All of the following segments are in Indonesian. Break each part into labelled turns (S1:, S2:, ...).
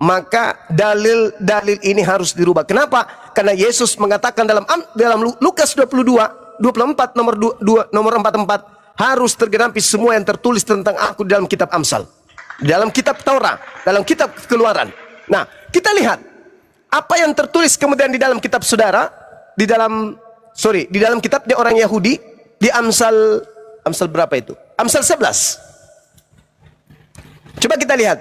S1: maka dalil-dalil ini harus dirubah. Kenapa? Karena Yesus mengatakan dalam Lukas 24 nomor 44, harus tergenapi semua yang tertulis tentang aku di dalam kitab Amsal, di dalam kitab Taurat, dalam kitab Keluaran. Nah, kita lihat apa yang tertulis kemudian di dalam kitab saudara, di dalam kitabnya orang Yahudi, di Amsal berapa itu? Amsal 11. Coba kita lihat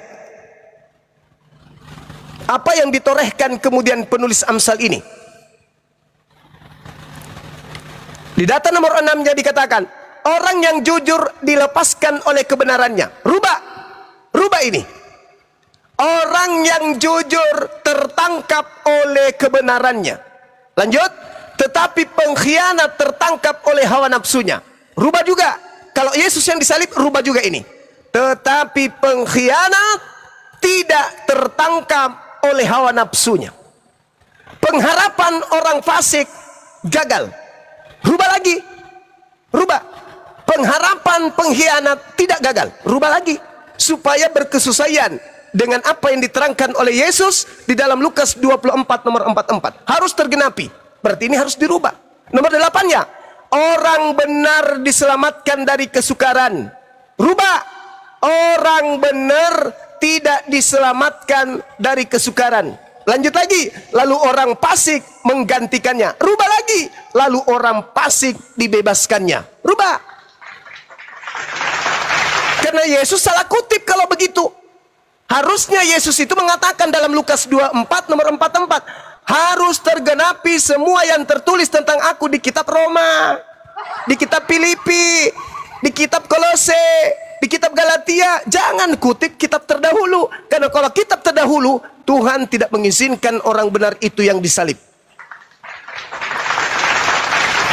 S1: apa yang ditorehkan kemudian penulis Amsal ini. Di data nomor 6-nya dikatakan, orang yang jujur dilepaskan oleh kebenarannya. Rubah ini. Orang yang jujur tertangkap oleh kebenarannya. Lanjut. Tetapi pengkhianat tertangkap oleh hawa nafsunya. Rubah juga. Kalau Yesus yang disalib, rubah juga ini. Tetapi pengkhianat tidak tertangkap oleh hawa nafsunya. Pengharapan orang fasik gagal. Rubah lagi. Rubah. Pengharapan pengkhianat tidak gagal. Rubah lagi. Supaya berkesesuaian dengan apa yang diterangkan oleh Yesus di dalam Lukas 24 nomor 44. Harus tergenapi. Berarti ini harus dirubah. Nomor 8-nya. Orang benar diselamatkan dari kesukaran. Rubah. Orang benar tidak diselamatkan dari kesukaran. Lanjut lagi. Lalu orang fasik menggantikannya. Rubah lagi. Lalu orang fasik dibebaskannya. Rubah. Karena Yesus salah kutip kalau begitu. Harusnya Yesus itu mengatakan dalam Lukas 24 nomor 44. Harus tergenapi semua yang tertulis tentang aku di kitab Roma, di kitab Filipi, di kitab Kolose, di kitab Galatia. Jangan kutip kitab terdahulu. Karena kalau kitab terdahulu, Tuhan tidak mengizinkan orang benar itu yang disalib.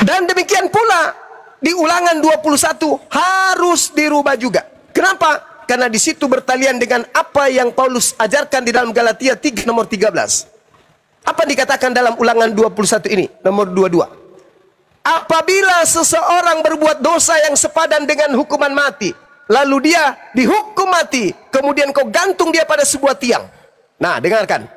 S1: Dan demikian pula di Ulangan 21 harus dirubah juga. Kenapa? Karena di situ bertalian dengan apa yang Paulus ajarkan di dalam Galatia 3 nomor 13. Apa dikatakan dalam Ulangan 21 ini? Nomor 22. Apabila seseorang berbuat dosa yang sepadan dengan hukuman mati, lalu dia dihukum mati, kemudian kau gantung dia pada sebuah tiang. Nah, dengarkan.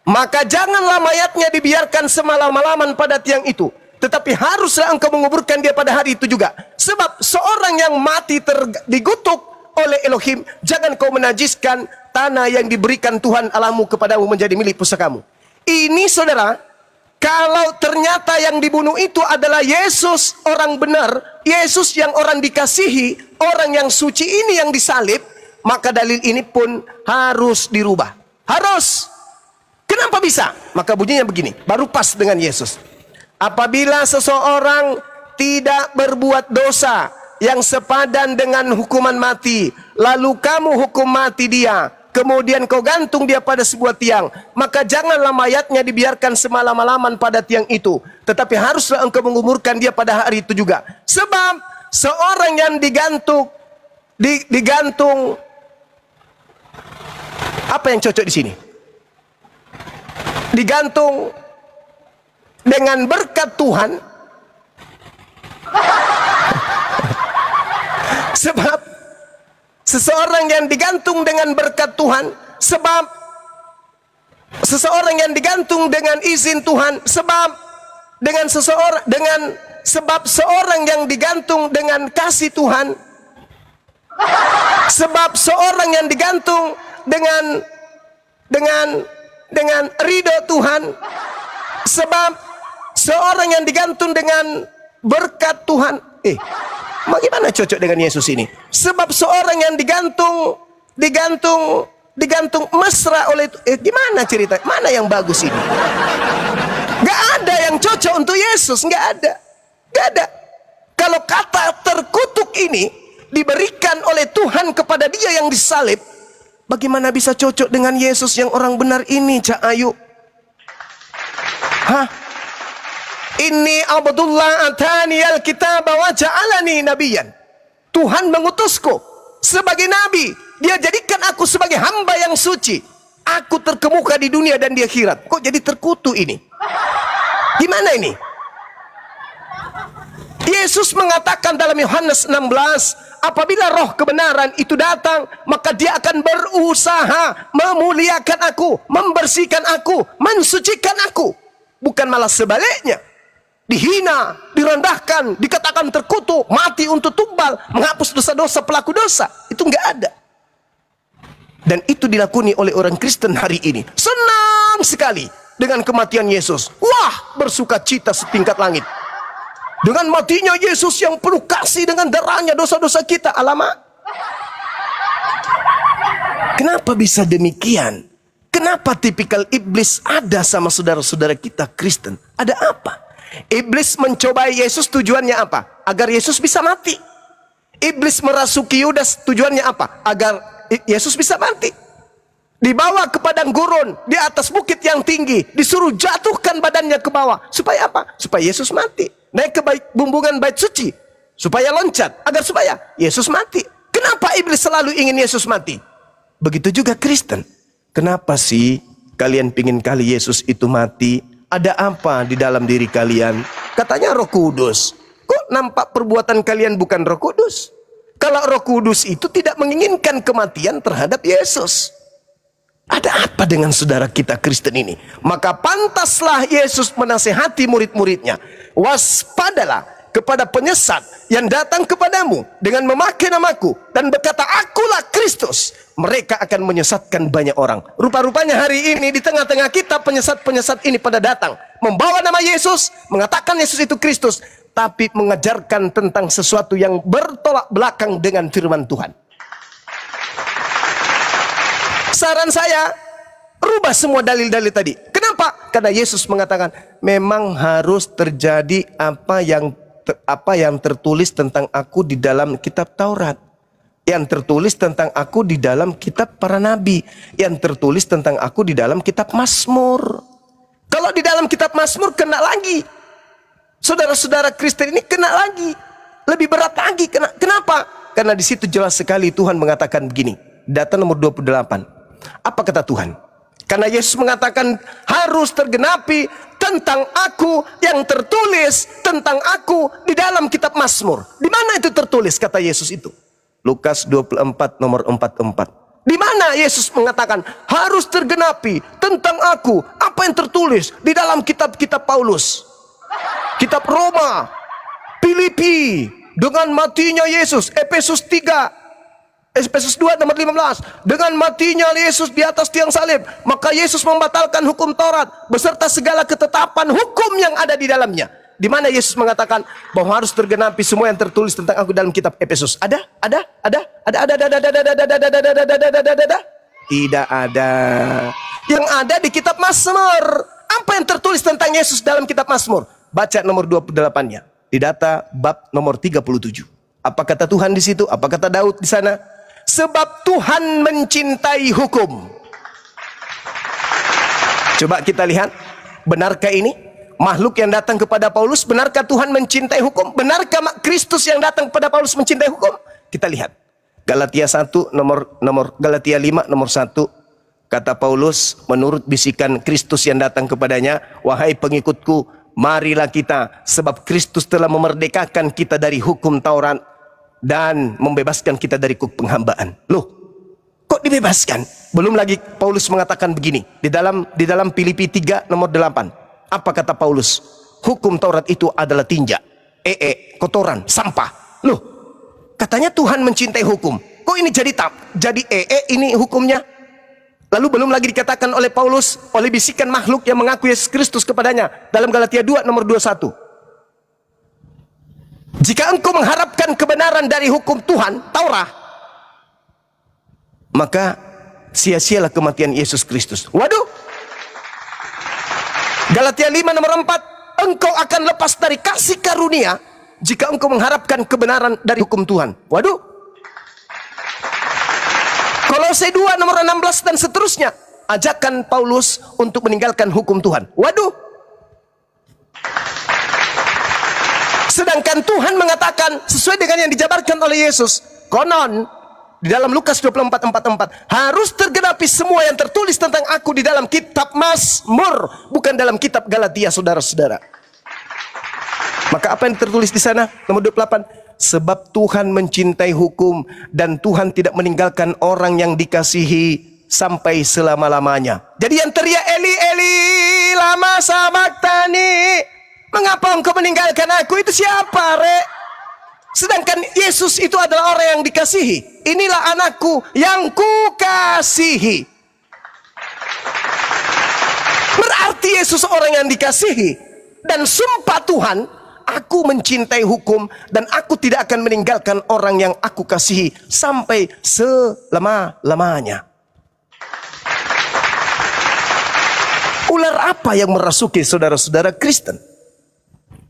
S1: Maka janganlah mayatnya dibiarkan semalam-malaman pada tiang itu, tetapi haruslah engkau menguburkan dia pada hari itu juga. Sebab seorang yang mati digutuk oleh Elohim, jangan kau menajiskan tanah yang diberikan Tuhan Allahmu kepadamu menjadi milik pusakamu. Ini saudara, kalau ternyata yang dibunuh itu adalah Yesus orang benar, Yesus yang orang dikasihi, orang yang suci ini yang disalib, maka dalil ini pun harus dirubah. Harus. Kenapa bisa? Maka bunyinya begini, baru pas dengan Yesus. Apabila seseorang tidak berbuat dosa yang sepadan dengan hukuman mati, lalu kamu hukum mati dia, kemudian kau gantung dia pada sebuah tiang, maka janganlah mayatnya dibiarkan semalam-malaman pada tiang itu, tetapi haruslah engkau menguburkan dia pada hari itu juga. Sebab seorang yang digantung, apa yang cocok di sini? Digantung dengan berkat Tuhan. Sebab seseorang yang digantung dengan berkat Tuhan, sebab seseorang yang digantung dengan izin Tuhan, sebab seorang yang digantung dengan kasih Tuhan, sebab seorang yang digantung dengan ridho Tuhan, sebab seorang yang digantung dengan berkat Tuhan. Bagaimana cocok dengan Yesus ini? Sebab seorang yang digantung mesra oleh gimana cerita? Mana yang bagus ini? Gak ada yang cocok untuk Yesus, gak ada. Kalau kata terkutuk ini diberikan oleh Tuhan kepada dia yang disalib, bagaimana bisa cocok dengan Yesus yang orang benar ini, Cak Ayu? Inni Abdullah atani al-kitab wa ja'alani nabiyan. Tuhan mengutusku sebagai nabi. Dia jadikan aku sebagai hamba yang suci. Aku terkemuka di dunia dan di akhirat. Kok jadi terkutuk ini? Gimana ini? Yesus mengatakan dalam Yohanes 16 apabila roh kebenaran itu datang, maka dia akan berusaha memuliakan aku, membersihkan aku, mensucikan aku. Bukan malah sebaliknya. Dihina, direndahkan, dikatakan terkutuk, mati untuk tumbal, menghapus dosa-dosa pelaku dosa. Itu enggak ada. Dan itu dilakoni oleh orang Kristen hari ini. Senang sekali dengan kematian Yesus. Wah, bersuka cita setingkat langit. Dengan matinya Yesus yang penuh kasih, dengan darahnya dosa-dosa kita. Alamak. Kenapa bisa demikian? Kenapa tipikal iblis ada sama saudara-saudara kita Kristen? Ada apa? Iblis mencobai Yesus, tujuannya apa? Agar Yesus bisa mati. Iblis merasuki Yudas, tujuannya apa? Agar Yesus bisa mati. Dibawa ke padang gurun, di atas bukit yang tinggi, disuruh jatuhkan badannya ke bawah. Supaya apa? Supaya Yesus mati. Naik ke bumbungan bait suci, supaya loncat, agar supaya Yesus mati. Kenapa iblis selalu ingin Yesus mati? Begitu juga Kristen. Kenapa sih kalian pingin kali Yesus itu mati? Ada apa di dalam diri kalian? Katanya Roh Kudus. Kok nampak perbuatan kalian bukan Roh Kudus? Kalau Roh Kudus itu tidak menginginkan kematian terhadap Yesus. Ada apa dengan saudara kita Kristen ini? Maka pantaslah Yesus menasihati murid-muridnya. Waspadalah kepada penyesat yang datang kepadamu dengan memakai namaku dan berkata, akulah Kristus. Mereka akan menyesatkan banyak orang. Rupa-rupanya hari ini di tengah-tengah kita penyesat-penyesat ini pada datang, membawa nama Yesus, mengatakan Yesus itu Kristus, tapi mengajarkan tentang sesuatu yang bertolak belakang dengan firman Tuhan. Saran saya, rubah semua dalil-dalil tadi. Kenapa? Karena Yesus mengatakan memang harus terjadi apa yang tertulis tentang aku di dalam kitab Taurat, yang tertulis tentang aku di dalam kitab para nabi, yang tertulis tentang aku di dalam kitab Mazmur. Kalau di dalam kitab Mazmur kena lagi. Saudara-saudara Kristen ini kena lagi. Lebih berat lagi. Kenapa? Karena di situ jelas sekali Tuhan mengatakan begini. Data nomor 28. Apa kata Tuhan? Karena Yesus mengatakan harus tergenapi tentang aku yang tertulis tentang aku di dalam kitab Mazmur. Di mana itu tertulis kata Yesus itu? Lukas 24 nomor 44. Di mana Yesus mengatakan harus tergenapi tentang aku apa yang tertulis di dalam kitab-kitab Paulus, kitab Roma, Filipi, dengan matinya Yesus, Efesus 2 nomor 15, dengan matinya Yesus di atas tiang salib, maka Yesus membatalkan hukum Taurat beserta segala ketetapan hukum yang ada di dalamnya. Di mana Yesus mengatakan bahwa harus tergenapi semua yang tertulis tentang aku dalam kitab Efesus? Ada? Tidak ada. Yang ada di kitab Mazmur. Apa yang tertulis tentang Yesus dalam kitab Mazmur? Baca nomor 28-nya. Di data bab nomor 37. Apa kata Tuhan di situ? Apa kata Daud di sana? Sebab Tuhan mencintai hukum. Coba kita lihat, benarkah ini? Makhluk yang datang kepada Paulus, benarkah Tuhan mencintai hukum? Benarkah Kristus yang datang kepada Paulus mencintai hukum? Kita lihat. Galatia 1 Galatia 5 nomor 1. Kata Paulus, menurut bisikan Kristus yang datang kepadanya, wahai pengikutku, marilah kita, sebab Kristus telah memerdekakan kita dari hukum Taurat dan membebaskan kita dari penghambaan. Loh, kok dibebaskan? Belum lagi Paulus mengatakan begini di dalam Filipi 3 nomor 8. Apa kata Paulus? Hukum Taurat itu adalah tinja, kotoran, sampah. Loh, katanya Tuhan mencintai hukum. Kok ini jadi ini hukumnya? Lalu belum lagi dikatakan oleh Paulus, oleh bisikan makhluk yang mengaku Yesus Kristus kepadanya dalam Galatia 2 nomor 21. Jika engkau mengharapkan kebenaran dari hukum Tuhan, Taurat, maka sia-sialah kematian Yesus Kristus. Waduh. Galatia 5 nomor 4, engkau akan lepas dari kasih karunia jika engkau mengharapkan kebenaran dari hukum Tuhan. Waduh. Kolose 2 nomor 16 dan seterusnya, ajakan Paulus untuk meninggalkan hukum Tuhan. Waduh. Sedangkan Tuhan mengatakan sesuai dengan yang dijabarkan oleh Yesus, konon di dalam Lukas 24:44 harus tergenapi semua yang tertulis tentang aku di dalam kitab Mazmur, bukan dalam kitab Galatia, saudara-saudara. Maka apa yang tertulis di sana? Nomor 28, Sebab Tuhan mencintai hukum dan Tuhan tidak meninggalkan orang yang dikasihi sampai selama-lamanya. Jadi yang teriak Eli Eli lama sabaktani, mengapa engkau meninggalkan aku, itu siapa, Rek? Sedangkan Yesus itu adalah orang yang dikasihi. Inilah anakku yang kukasihi. Berarti Yesus orang yang dikasihi. Dan sumpah Tuhan, aku mencintai hukum dan aku tidak akan meninggalkan orang yang aku kasihi sampai selama-lamanya. Ular apa yang merasuki saudara-saudara Kristen?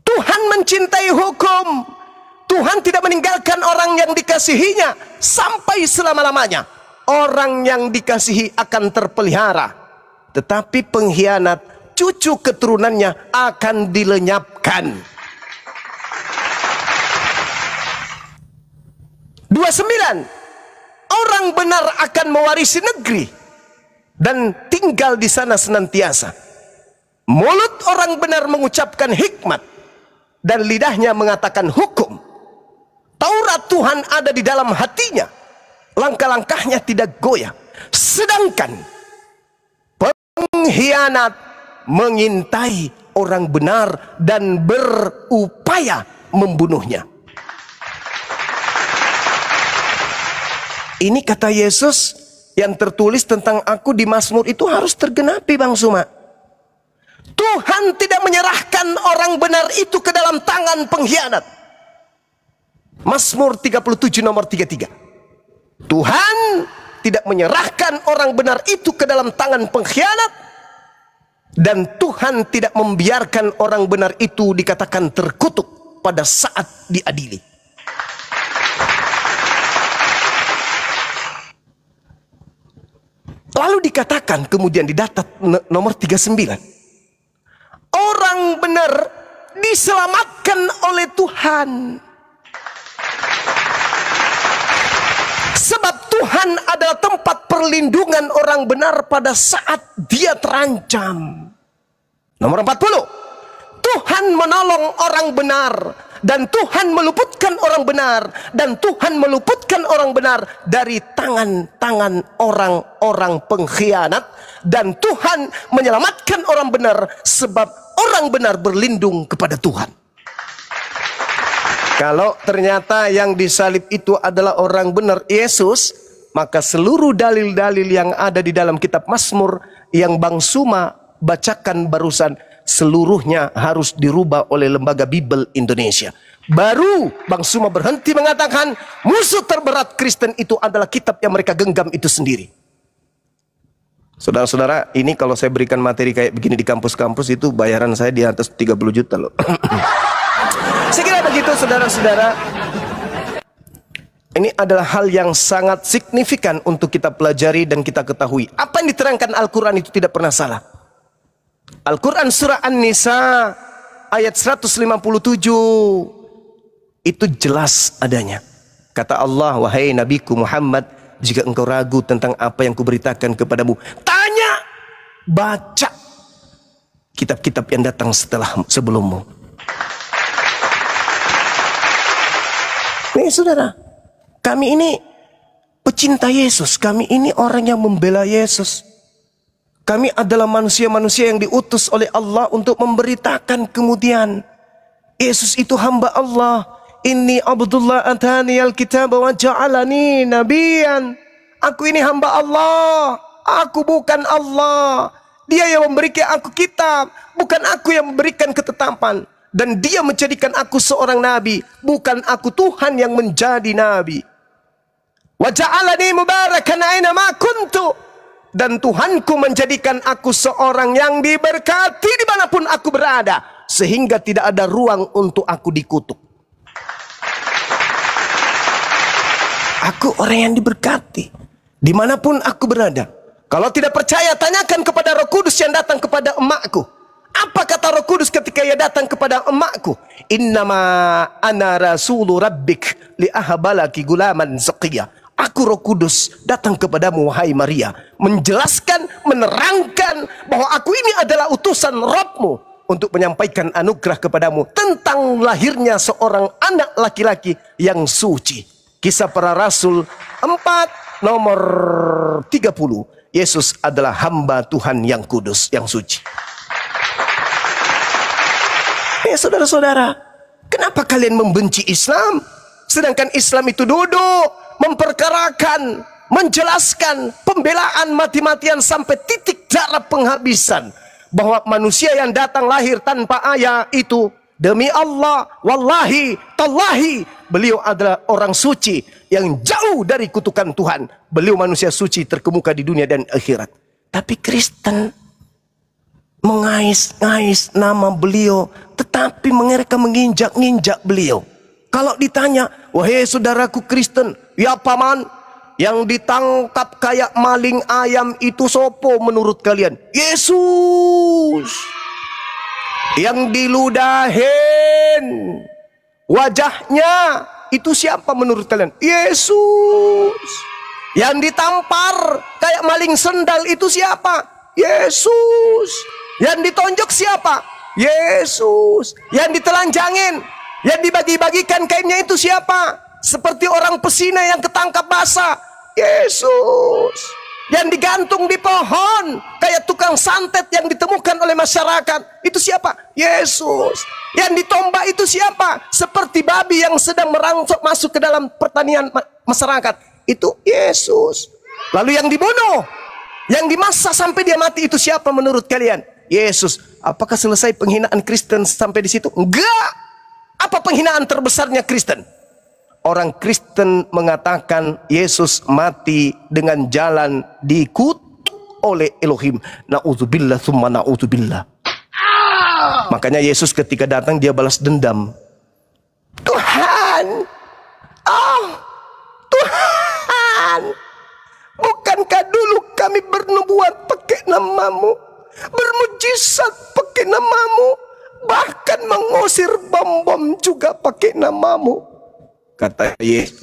S1: Tuhan mencintai hukum. Tuhan tidak meninggalkan orang yang dikasihinya sampai selama-lamanya. Orang yang dikasihi akan terpelihara. Tetapi pengkhianat, cucu keturunannya akan dilenyapkan. 29. Orang benar akan mewarisi negeri dan tinggal di sana senantiasa. Mulut orang benar mengucapkan hikmat dan lidahnya mengatakan hukum. Taurat Tuhan ada di dalam hatinya, langkah-langkahnya tidak goyah. Sedangkan pengkhianat mengintai orang benar dan berupaya membunuhnya. Ini kata Yesus yang tertulis tentang aku di Mazmur itu harus tergenapi, Bang Suma. Tuhan tidak menyerahkan orang benar itu ke dalam tangan pengkhianat. Mazmur 37 nomor 33. Tuhan tidak menyerahkan orang benar itu ke dalam tangan pengkhianat, dan Tuhan tidak membiarkan orang benar itu dikatakan terkutuk pada saat diadili. Lalu dikatakan kemudian di data nomor 39, orang benar diselamatkan oleh Tuhan. Sebab Tuhan adalah tempat perlindungan orang benar pada saat dia terancam. Nomor 40, Tuhan menolong orang benar, dan Tuhan meluputkan orang benar, dan Tuhan meluputkan orang benar dari tangan-tangan orang-orang pengkhianat, dan Tuhan menyelamatkan orang benar sebab orang benar berlindung kepada Tuhan. Kalau ternyata yang disalib itu adalah orang benar Yesus, maka seluruh dalil-dalil yang ada di dalam kitab Mazmur yang Bang Suma bacakan barusan, seluruhnya harus dirubah oleh Lembaga Bible Indonesia. Baru Bang Suma berhenti mengatakan musuh terberat Kristen itu adalah kitab yang mereka genggam itu sendiri. Saudara-saudara, ini kalau saya berikan materi kayak begini di kampus-kampus itu bayaran saya di atas 30 juta loh. Saya kira begitu saudara-saudara. Ini adalah hal yang sangat signifikan untuk kita pelajari dan kita ketahui. Apa yang diterangkan Al-Quran itu tidak pernah salah. Al-Quran surah An-Nisa ayat 157 itu jelas adanya. Kata Allah, wahai Nabiku Muhammad, jika engkau ragu tentang apa yang kuberitakan kepadamu, tanya, baca kitab-kitab yang datang sebelummu. Nih saudara, kami ini pecinta Yesus, kami ini orang yang membela Yesus. Kami adalah manusia-manusia yang diutus oleh Allah untuk memberitakan kemudian Yesus itu hamba Allah. Inni Abdullah atani al-kitab wa ja'alani nabiyan. Aku ini hamba Allah, aku bukan Allah. Dia yang memberikan aku kitab, bukan aku yang memberikan ketetapan. Dan dia menjadikan aku seorang nabi, bukan aku Tuhan yang menjadi nabi. Wa ja'alani mubarakan aina ma kuntu. Dan Tuhanku menjadikan aku seorang yang diberkati dimanapun aku berada, sehingga tidak ada ruang untuk aku dikutuk. Aku orang yang diberkati dimanapun aku berada. Kalau tidak percaya, tanyakan kepada Roh Kudus yang datang kepada emakku. Apa kata Roh Kudus ketika ia datang kepada emakku? Innama ana rasulu rabbik li'ahabalaki gulaman zaqiyah. Aku Roh Kudus datang kepadamu wahai Maria, menjelaskan, menerangkan bahwa aku ini adalah utusan Rabbmu untuk menyampaikan anugerah kepadamu tentang lahirnya seorang anak laki-laki yang suci. Kisah Para Rasul 4 nomor 30. Yesus adalah hamba Tuhan yang kudus, yang suci. Saudara-saudara, kenapa kalian membenci Islam? Sedangkan Islam itu duduk memperkarakan, menjelaskan pembelaan mati-matian sampai titik darah penghabisan, bahwa manusia yang datang lahir tanpa ayah itu, demi Allah, wallahi, tallahi, beliau adalah orang suci yang jauh dari kutukan Tuhan. Beliau manusia suci terkemuka di dunia dan akhirat. Tapi Kristen mengais-ngais nama beliau, tetapi mereka menginjak-injak beliau. Kalau ditanya, wahai saudaraku Kristen, ya paman, yang ditangkap kayak maling ayam itu sopo menurut kalian? Yesus. Yang diludahin wajahnya itu siapa menurut kalian? Yesus. Yang ditampar kayak maling sendal itu siapa? Yesus. Yang ditonjok siapa? Yesus. Yang ditelanjangin, yang dibagi-bagikan kainnya itu siapa? Seperti orang pesina yang ketangkap basah, Yesus. Yang digantung di pohon kayak tukang santet yang ditemukan oleh masyarakat, itu siapa? Yesus. Yang ditombak itu siapa? Seperti babi yang sedang merangsok masuk ke dalam pertanian masyarakat, itu Yesus. Lalu yang dibunuh, yang dimasak sampai dia mati itu siapa menurut kalian? Yesus. Apakah selesai penghinaan Kristen sampai di situ? Enggak. Apa penghinaan terbesarnya Kristen? Orang Kristen mengatakan Yesus mati dengan jalan dikutuk oleh Elohim. Na'udzubillah summa na'udzubillah. Makanya Yesus ketika datang dia balas dendam. Tuhan, oh Tuhan, bukankah dulu kami bernubuat pakai namamu, bermujizat pakai namamu, bahkan mengusir bom-bom juga pakai namamu? Kata Yesus,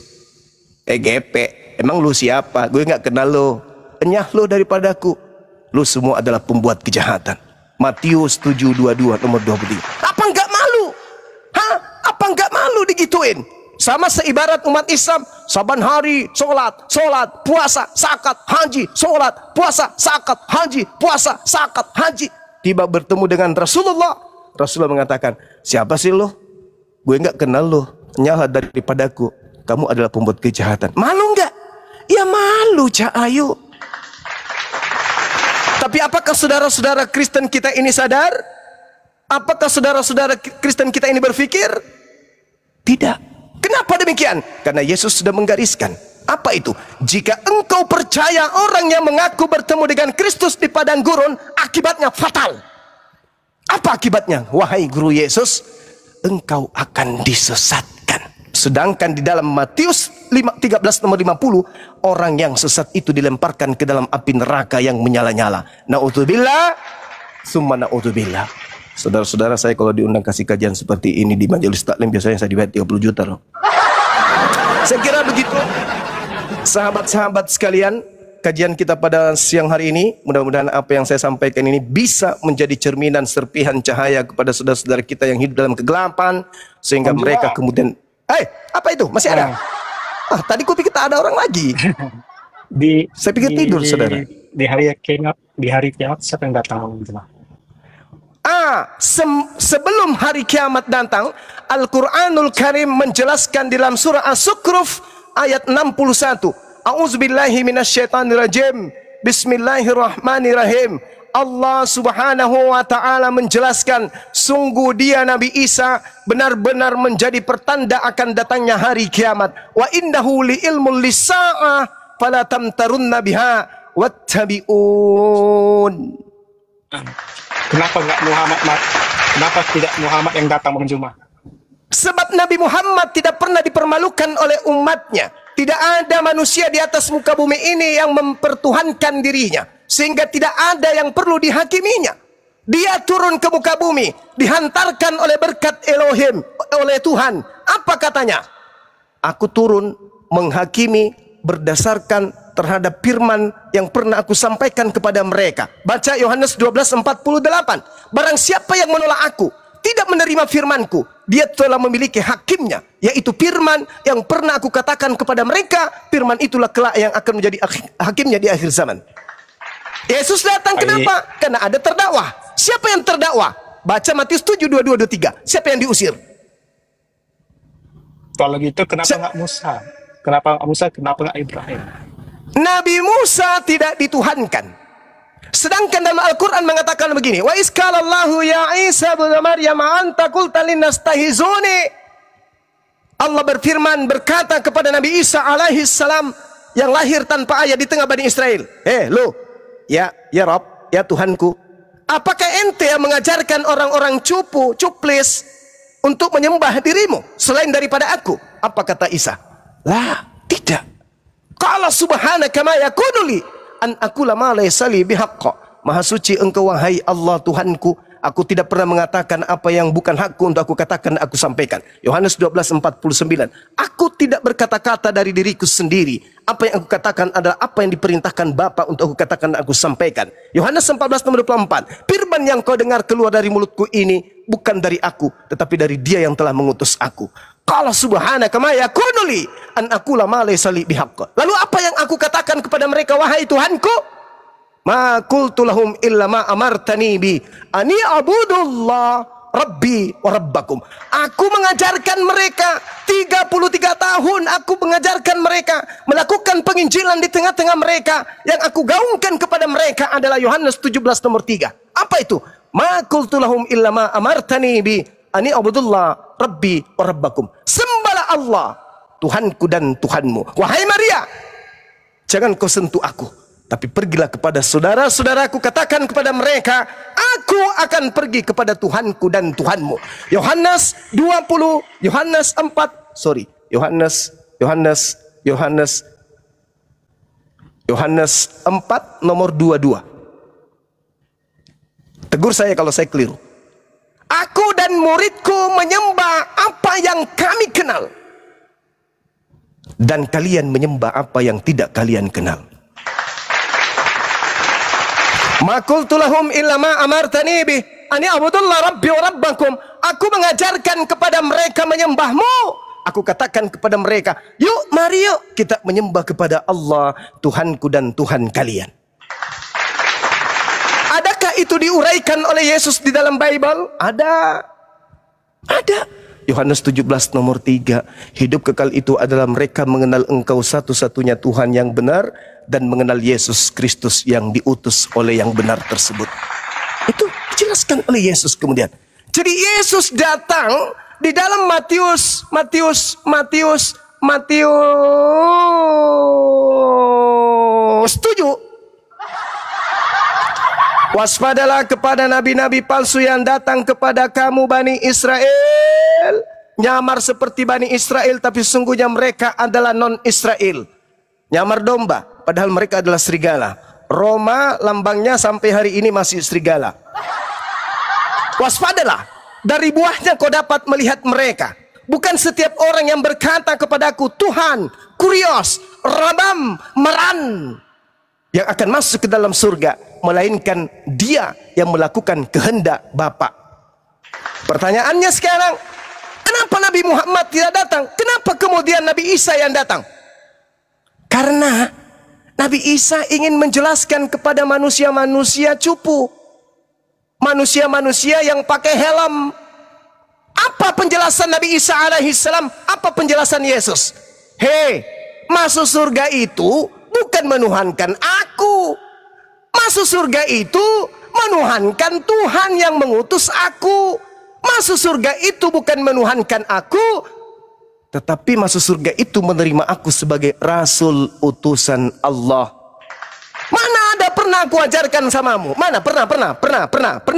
S1: PGP, emang lu siapa? Gue nggak kenal lo. Enyah lo daripadaku. Lu semua adalah pembuat kejahatan. Matius 7:22 nomor 23. Apa nggak malu? Hah? Apa nggak malu digituin? Sama seibarat umat Islam, saban hari sholat, puasa, zakat, haji, sholat, puasa, zakat, haji, puasa, zakat, haji. Tiba bertemu dengan Rasulullah. Rasulullah mengatakan, siapa sih lo? Gue nggak kenal lo. Nyala daripadaku, kamu adalah pembuat kejahatan. Malu nggak? Ya malu, Cak Ayu. Tapi apakah saudara-saudara Kristen kita ini sadar? Apakah saudara-saudara Kristen kita ini berpikir? Tidak. Kenapa demikian? Karena Yesus sudah menggariskan. Apa itu? Jika engkau percaya orang yang mengaku bertemu dengan Kristus di padang gurun, akibatnya fatal. Apa akibatnya? Wahai guru Yesus, engkau akan disesatkan. Sedangkan di dalam Matius 13 nomor 50, orang yang sesat itu dilemparkan ke dalam api neraka yang menyala-nyala. Na'udzubillah, summa na'udzubillah. Saudara-saudara, saya kalau diundang kasih kajian seperti ini di majelis taklim, biasanya saya dibayar 30 juta loh. Saya kira begitu. Sahabat-sahabat sekalian, kajian kita pada siang hari ini, mudah-mudahan apa yang saya sampaikan ini bisa menjadi cerminan serpihan cahaya kepada saudara-saudara kita yang hidup dalam kegelapan, sehingga mereka kemudian, apa itu? Masih ada? Tadi ku pikir tak ada orang lagi. Saya pikir tidur, saudara.
S2: Di hari kiamat siapa yang datang?
S1: Sebelum hari kiamat datang, Al-Quranul Karim menjelaskan dalam surah As-Sukruf ayat 61. A'udzubillahi minasyaitonirrajim. Bismillahirrahmanirrahim. Allah subhanahu wa ta'ala menjelaskan, sungguh dia Nabi Isa benar-benar menjadi pertanda akan datangnya hari kiamat. Wa innahu li ilmul lisa'ah fala tamtarunna biha wattabi'un.
S2: Kenapa enggak Muhammad? Kenapa tidak Muhammad yang datang menjumah?
S1: Sebab Nabi Muhammad tidak pernah dipermalukan oleh umatnya. Tidak ada manusia di atas muka bumi ini yang mempertuhankan dirinya, sehingga tidak ada yang perlu dihakiminya. Dia turun ke muka bumi, dihantarkan oleh berkat Elohim, oleh Tuhan. Apa katanya? Aku turun menghakimi berdasarkan terhadap firman yang pernah aku sampaikan kepada mereka. Baca Yohanes 12:48. barang siapa yang menolak aku, tidak menerima firmanku, dia telah memiliki hakimnya, yaitu firman yang pernah aku katakan kepada mereka. Firman itulah kelak yang akan menjadi hakimnya di akhir zaman. Yesus datang kenapa? Karena ada terdakwa. Siapa yang terdakwa? Baca Matius 7, 22, 23. Siapa yang diusir?
S2: Kalau gitu kenapa nggak Musa? Kenapa nggak Musa? Kenapa nggak Ibrahim?
S1: Nabi Musa tidak dituhankan. Sedangkan dalam Al-Quran mengatakan begini, wa iskalallahu ya Isa bin Maryam anta qulta linnas tahizuni. Allah berfirman berkata kepada Nabi Isa alaihi salam yang lahir tanpa ayah di tengah Bani Israel, lu, ya Rabb, ya Tuhanku, apakah ente yang mengajarkan orang-orang cupu, cuplis untuk menyembah dirimu selain daripada aku? Apa kata Isa? Lah, tidak. Qala subhanaka ma yakunu li an aqula ma laysa li bihaqq. Maha suci engkau wahai Allah Tuhanku, aku tidak pernah mengatakan apa yang bukan hakku untuk aku katakan dan aku sampaikan. Yohanes 12:49. Aku tidak berkata-kata dari diriku sendiri. Apa yang aku katakan adalah apa yang diperintahkan Bapa untuk aku katakan dan aku sampaikan. Yohanes 14:24. Firman yang kau dengar keluar dari mulutku ini bukan dari aku, tetapi dari Dia yang telah mengutus aku. Qala subhanaka ma yakunu li an aqula ma laysa li bihaqq. Lalu apa yang aku katakan kepada mereka wahai Tuhanku? Ma qultu lahum illa ma amartani bi ani abudullah rabbi wa rabbakum. Aku mengajarkan mereka 33 tahun, aku mengajarkan mereka, melakukan penginjilan di tengah-tengah mereka. Yang aku gaungkan kepada mereka adalah Yohanes 17:3. Apa itu? Ma qultu lahum illa ma amartani bi ani abudullah rabbi wa rabbakum. Sembahlah Allah, Tuhanku dan Tuhanmu. Wahai Maria, jangan kau sentuh aku, tapi pergilah kepada saudara-saudaraku, katakan kepada mereka, aku akan pergi kepada Tuhanku dan Tuhanmu. Yohanes 4 nomor 22. Tegur saya kalau saya keliru. Aku dan muridku menyembah apa yang kami kenal, dan kalian menyembah apa yang tidak kalian kenal. Ma qultu lahum illa ma amartani bih ani abudullah rabbi wa rabbakum. Aku mengajarkan kepada mereka menyembahmu. Aku katakan kepada mereka, yuk mari yuk kita menyembah kepada Allah, Tuhanku dan Tuhan kalian. Adakah itu diuraikan oleh Yesus di dalam Bible? Ada. Yohanes 17 nomor 3. Hidup kekal itu adalah mereka mengenal engkau satu-satunya Tuhan yang benar dan mengenal Yesus Kristus yang diutus oleh yang benar tersebut. Itu dijelaskan oleh Yesus kemudian. Jadi Yesus datang di dalam Matius 7. Waspadalah kepada nabi-nabi palsu yang datang kepada kamu Bani Israel. Nyamar seperti Bani Israel, tapi sungguhnya mereka adalah non-Israel. Nyamar domba, padahal mereka adalah serigala. Roma lambangnya sampai hari ini masih serigala. Waspadalah, dari buahnya kau dapat melihat mereka. Bukan setiap orang yang berkata kepadaku Tuhan, Kurios, Rabam, Meran, yang akan masuk ke dalam surga, melainkan dia yang melakukan kehendak Bapa. Pertanyaannya sekarang, kenapa Nabi Muhammad tidak datang? Kenapa kemudian Nabi Isa yang datang? Karena Nabi Isa ingin menjelaskan kepada manusia-manusia cupu, manusia-manusia yang pakai helm. Apa penjelasan Nabi Isa alaihissalam? Apa penjelasan Yesus? Hei, masuk surga itu bukan menuhankan aku. Masuk surga itu menuhankan Tuhan yang mengutus aku. Masuk surga itu bukan menuhankan aku, tetapi masuk surga itu menerima aku sebagai Rasul utusan Allah. Mana ada pernah aku ajarkan samamu? Mana pernah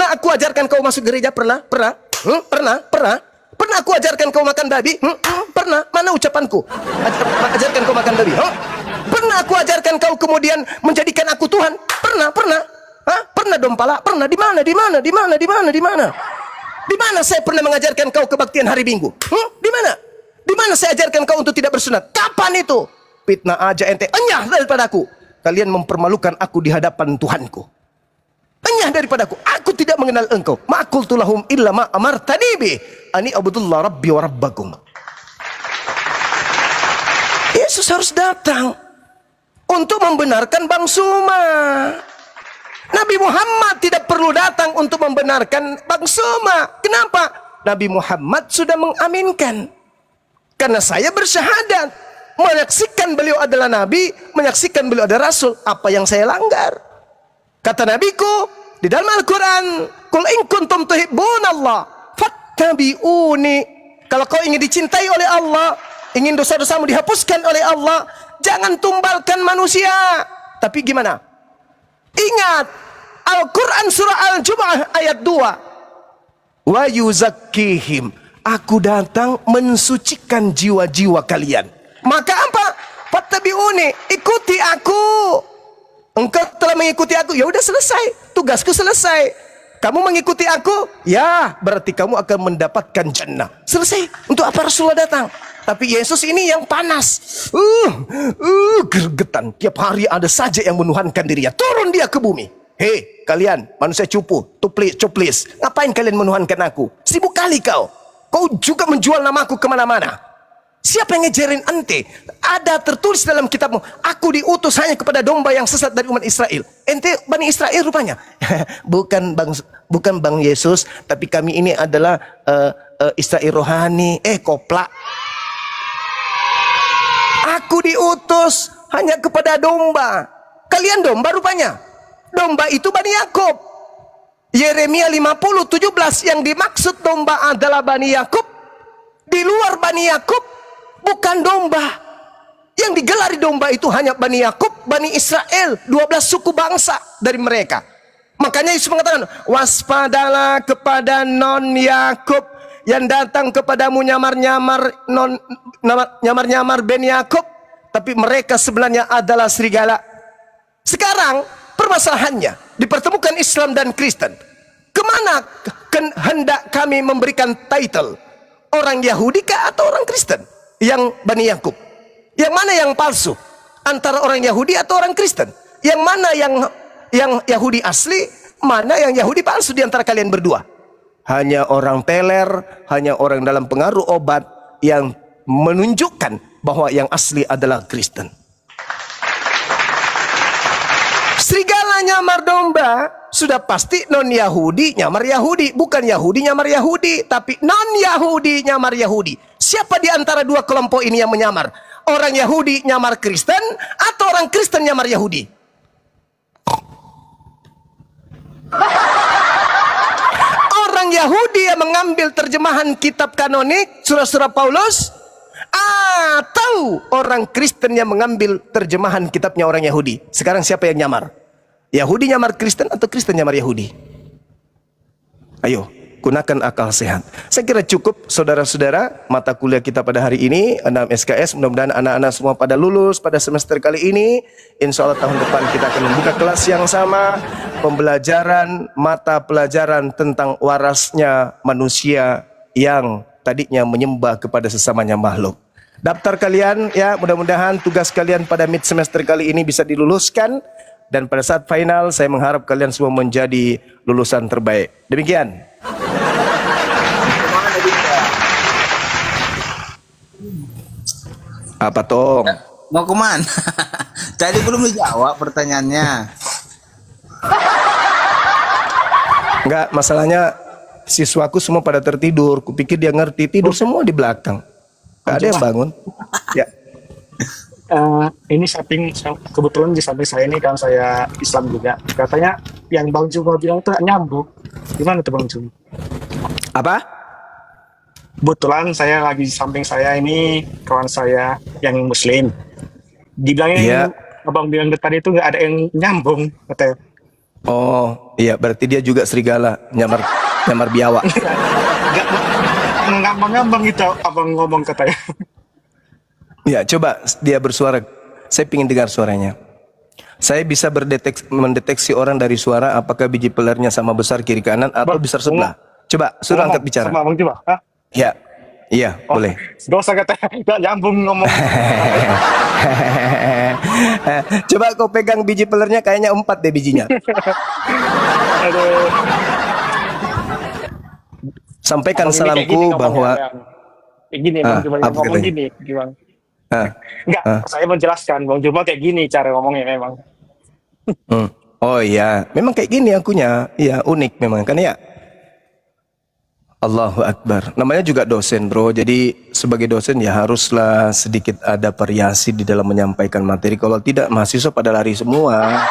S1: aku ajarkan kau masuk gereja? Pernah? Pernah aku ajarkan kau makan babi? Pernah? Mana ucapanku? Ajarkan kau makan babi? Pernah aku ajarkan kau kemudian menjadikan aku Tuhan? Pernah? Pernah dong pala? Pernah? Di mana? Di mana saya pernah mengajarkan kau kebaktian hari Minggu? Di mana? Di mana saya ajarkan kau untuk tidak bersunat? Kapan itu? Fitnah aja ente. Enyah daripadaku. Kalian mempermalukan aku di hadapan Tuhanku. Enyah daripadaku. Aku tidak mengenal engkau. Ma qultu lahum illa ma amartani bi ani abudullah rabbi wa rabbakum. Yesus harus datang untuk membenarkan Bang Suma. Nabi Muhammad tidak perlu datang untuk membenarkan Bang Suma. Kenapa? Nabi Muhammad sudah mengaminkan. Karena saya bersyahadat, menyaksikan beliau adalah Nabi, menyaksikan beliau adalah Rasul. Apa yang saya langgar? Kata Nabiku di dalam Al-Quran, Qul in kuntum tuhibbunallah fattabi'uni. Kalau kau ingin dicintai oleh Allah, ingin dosa-dosamu dihapuskan oleh Allah, jangan tumbalkan manusia. Tapi gimana? Ingat Al-Quran surah Al-Jumu'ah ayat 2. Wa yuzakkihim. Aku datang mensucikan jiwa-jiwa kalian. Maka apa? Fattabi'uni, ikuti aku. Engkau telah mengikuti aku, ya udah selesai. Tugasku selesai. Kamu mengikuti aku, ya berarti kamu akan mendapatkan jannah. Selesai. Untuk apa Rasulullah datang? Tapi Yesus ini yang panas, gergetan. Tiap hari ada saja yang menuhankan dirinya. Turun dia ke bumi. Hei kalian manusia cupu, cuplis, ngapain kalian menuhankan aku? 1000 kali kau juga menjual namaku kemana-mana. Siapa yang ngejerin ente? Ada tertulis dalam kitabmu, aku diutus hanya kepada domba yang sesat dari umat Israel. Ente Bani Israel rupanya. bukan Bang Yesus, tapi kami ini adalah Israel rohani. Koplak. Aku diutus hanya kepada domba. Kalian domba rupanya. Domba itu Bani Yakub. Yeremia 50:17 yang dimaksud domba adalah Bani Yakub. Di luar Bani Yakub bukan domba. Yang digelari domba itu hanya Bani Yakub, Bani Israel, 12 suku bangsa dari mereka. Makanya Yesus mengatakan, waspadalah kepada non Yakub yang datang kepadamu nyamar-nyamar Ben Yakub, tapi mereka sebenarnya adalah serigala. Sekarang permasalahannya dipertemukan Islam dan Kristen. Kemana hendak kami memberikan title? Orang Yahudi kah atau orang Kristen? Yang Bani Yakub. Yang mana yang palsu? Antara orang Yahudi atau orang Kristen? Yang mana yang Yahudi asli? Mana yang Yahudi palsu di antara kalian berdua? Hanya orang teler, hanya orang dalam pengaruh obat yang menunjukkan bahwa yang asli adalah Kristen. Serigala nyamar domba, sudah pasti non-Yahudi nyamar Yahudi. Bukan Yahudi nyamar Yahudi, tapi non-Yahudi nyamar Yahudi. Siapa di antara dua kelompok ini yang menyamar? Orang Yahudi nyamar Kristen atau orang Kristen nyamar Yahudi? Orang Yahudi yang mengambil terjemahan kitab kanonik, surah-surah Paulus, atau orang Kristen yang mengambil terjemahan kitabnya orang Yahudi? Sekarang siapa yang nyamar? Yahudi nyamar Kristen atau Kristen nyamar Yahudi? Ayo, gunakan akal sehat. Saya kira cukup saudara-saudara mata kuliah kita pada hari ini 6 SKS. Mudah-mudahan anak-anak semua pada lulus pada semester kali ini. Insya Allah tahun depan kita akan membuka kelas yang sama, pembelajaran mata pelajaran tentang warasnya manusia yang tadinya menyembah kepada sesamanya makhluk. Daftar kalian ya, mudah-mudahan tugas kalian pada mid semester kali ini bisa diluluskan. Dan pada saat final saya mengharap kalian semua menjadi lulusan terbaik. Demikian. Apa toh?
S3: Mau kemana? Tadi belum dijawab pertanyaannya.
S1: Enggak, masalahnya siswaku semua pada tertidur. Kupikir dia ngerti, tidur semua di belakang. Gak ada yang bangun. Ya.
S2: Ini kebetulan di samping saya ini kan saya Islam juga. Katanya yang Bang Juma bilang itu nyambung. Gimana tuh Bang Juma?
S1: Apa?
S2: Kebetulan saya lagi di samping saya ini kawan saya yang Muslim. Dibilangnya Abang bilang tadi itu nggak ada yang nyambung katanya.
S1: Oh iya, berarti dia juga serigala nyamar biawak.
S2: Nggak ngambang gitu Abang ngomong katanya.
S1: Ya, coba dia bersuara. Saya ingin dengar suaranya. Saya bisa mendeteksi orang dari suara apakah biji pelernya sama besar kiri kanan atau besar sebelah. Coba suruh angkat bicara.
S2: Sama Bang Juma, hah?
S1: Ya, iya boleh.
S2: Gak usah katanya, gak nyambung ngomong.
S1: Coba kau pegang biji pelernya, kayaknya 4 deh bijinya.
S2: Aduh.
S1: Sampaikan
S2: Abang ini kayak gini
S1: salamku
S2: ngomongnya,
S1: bahwa
S2: Bang. Kayak gini, Bang Juma
S1: apa
S2: ngomong
S1: katanya?
S2: gini, gimana?
S1: Ah,
S2: Enggak,
S1: ah,
S2: saya menjelaskan, Bang Juma kayak gini cara ngomongnya memang.
S1: hmm. Oh iya, memang kayak gini akunya. Iya, unik memang kan ya. Allahu Akbar. Namanya juga dosen, bro. Jadi sebagai dosen ya haruslah sedikit ada variasi di dalam menyampaikan materi. Kalau tidak, mahasiswa pada lari semua.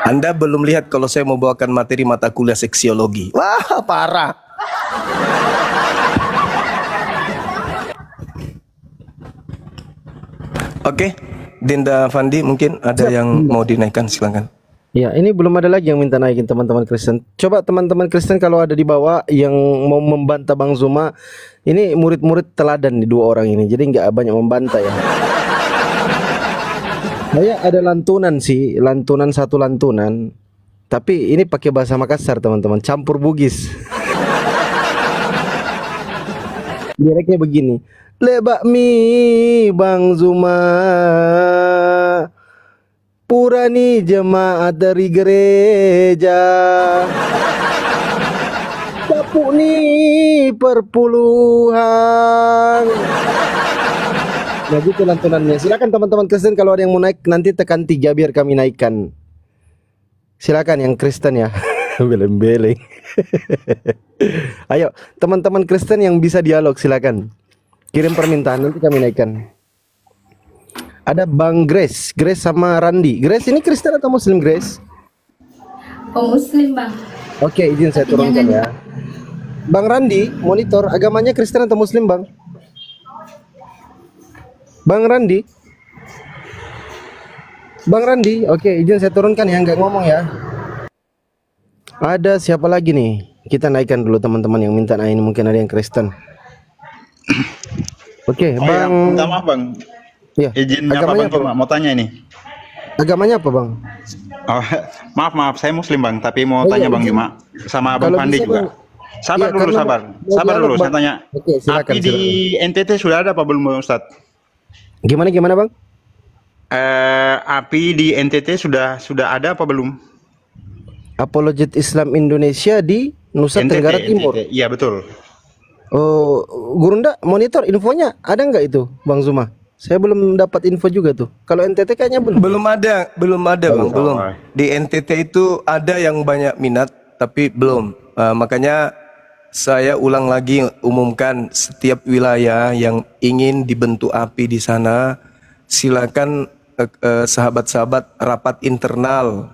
S1: Anda belum lihat kalau saya mau bawakan materi mata kuliah seksiologi. Wah, parah. Oke, Dinda Fandi mungkin ada yang mau dinaikkan, silakan.
S4: Ya, ini belum ada lagi yang minta naikin teman-teman Kristen. Coba teman-teman Kristen kalau ada di bawah yang mau membantah Bang Zuma, ini murid-murid teladan di dua orang ini, jadi nggak banyak membantah ya. Saya ada lantunan sih, satu lantunan, tapi ini pakai bahasa Makassar teman-teman, campur Bugis. Direknya begini, lebak mi Bang Zuma, purani jemaat dari gereja, capuk nih perpuluhan. Nah gitu lantunannya. Silakan teman-teman Kristen kalau ada yang mau naik nanti tekan 3 biar kami naikkan. Silakan yang Kristen ya. Beleng-beleng. Ayo teman-teman Kristen yang bisa dialog silakan. Kirim permintaan nanti kami naikkan. Ada Bang Grace sama Randi. Grace ini Kristen atau Muslim Grace?
S5: Oh, Muslim, Bang.
S4: Oke, izin saya turunkan ya. Bang Randi, monitor agamanya Kristen atau Muslim, Bang? Bang Randi, oke, izin saya turunkan ya, nggak ngomong ya. Ada siapa lagi nih? Kita naikkan dulu teman-teman yang minta naik ini, mungkin ada yang Kristen. Oke,
S6: Oh ya,
S4: Bang.
S6: minta maaf Bang.
S4: Ya,
S6: Izin apa
S4: agamanya
S6: Bang cuma mau tanya ini.
S4: Agamanya apa, Bang?
S6: Oh, maaf, saya Muslim Bang, tapi mau
S4: Oh,
S6: tanya
S4: iya,
S6: Bang
S4: izin.
S6: Cuma sama Bang
S4: Kalau
S6: Pandi
S4: bisa,
S6: juga.
S4: Bang.
S6: Sabar
S4: Iya,
S6: dulu,
S4: karena
S6: sabar.
S4: mau
S6: Sabar
S4: dialog,
S6: dulu, saya
S4: Bang.
S6: tanya.
S4: Oke, silakan,
S6: Api di NTT sudah ada apa belum Ustadz?
S4: Gimana Bang?
S6: Api di NTT sudah ada apa belum?
S4: Apologet Islam Indonesia di Nusa Tenggara Timur.
S6: NTT. Iya betul.
S4: Oh, Gurunda monitor infonya ada nggak itu, Bang Zuma? Saya belum dapat info juga tuh. Kalau NTT kayaknya belum.
S1: Belum ada Bang, belum. Di NTT itu ada yang banyak minat, tapi belum. Makanya saya ulang lagi umumkan setiap wilayah yang ingin dibentuk API di sana, silakan sahabat-sahabat rapat internal,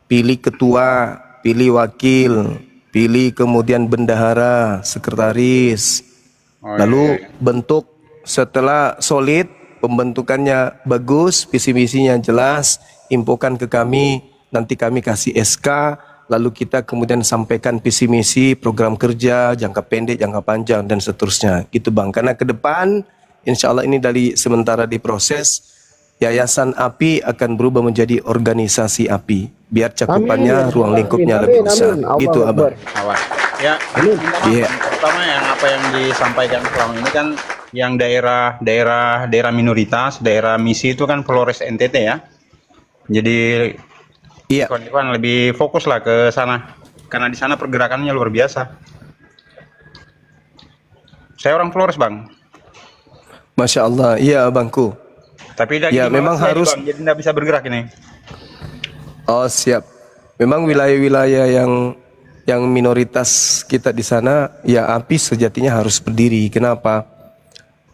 S1: pilih ketua, pilih wakil, pilih kemudian bendahara, sekretaris, lalu bentuk. Setelah solid, pembentukannya bagus, visi misinya jelas, infokan ke kami, nanti kami kasih SK, lalu kita kemudian sampaikan visi misi, program kerja, jangka pendek, jangka panjang, dan seterusnya. Gitu Bang, karena ke depan, insya Allah ini dari sementara diproses, Yayasan API akan berubah menjadi organisasi API, biar cakupannya, ruang lingkupnya lebih besar. Gitu Abang.
S6: Awas. Ya,
S1: Iya.
S6: pertama yang apa yang disampaikan selama ini kan yang daerah minoritas, daerah misi itu kan Flores NTT ya. Jadi
S1: Iya.
S6: kawan-kawan lebih fokus lah ke sana karena di sana pergerakannya luar biasa. Saya orang Flores Bang,
S1: Masya Allah, iya Abangku.
S6: tapi
S1: Ya, memang harus.
S6: Bang, jadi tidak bisa bergerak ini.
S1: Oh siap. Memang wilayah-wilayah yang minoritas kita di sana, ya API sejatinya harus berdiri. Kenapa?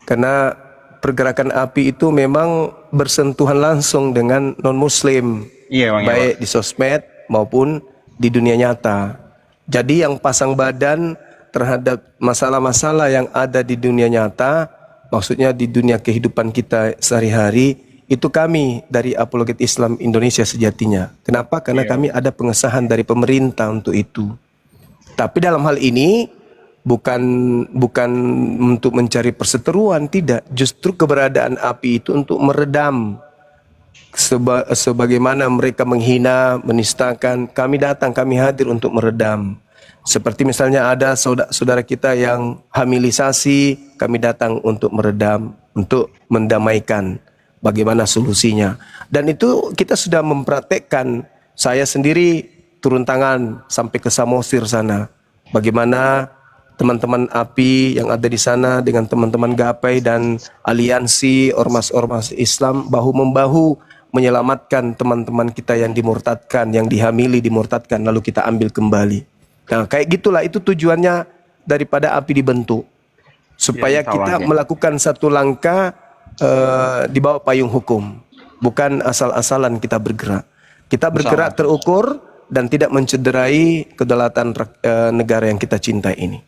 S1: Karena pergerakan API itu memang bersentuhan langsung dengan non-Muslim,
S6: Iya Bang.
S1: baik di sosmed maupun di dunia nyata. Jadi yang pasang badan terhadap masalah-masalah yang ada di dunia nyata, maksudnya di dunia kehidupan kita sehari-hari, itu kami dari Apologet Islam Indonesia sejatinya. Kenapa? Karena kami ada pengesahan dari pemerintah untuk itu. Tapi dalam hal ini bukan untuk mencari perseteruan, tidak. Justru keberadaan API itu untuk meredam sebagaimana mereka menghina, menistakan. Kami datang, kami hadir untuk meredam. Seperti misalnya ada saudara kita yang hamilisasi, kami datang untuk meredam, untuk mendamaikan. Bagaimana solusinya? Dan itu kita sudah mempraktekkan. Saya sendiri turun tangan sampai ke Samosir sana. Bagaimana teman-teman API yang ada di sana dengan teman-teman Gapai dan aliansi ormas-ormas Islam bahu-membahu menyelamatkan teman-teman kita yang dimurtadkan, yang dihamili dimurtadkan, lalu kita ambil kembali. Nah, kayak gitulah, itu tujuannya daripada API dibentuk, supaya
S6: Ya, insya Allah,
S1: kita
S6: ya.
S1: melakukan satu langkah di bawah payung hukum, bukan asal-asalan kita bergerak. Kita bergerak terukur dan tidak mencederai kedaulatan negara yang kita cintai ini.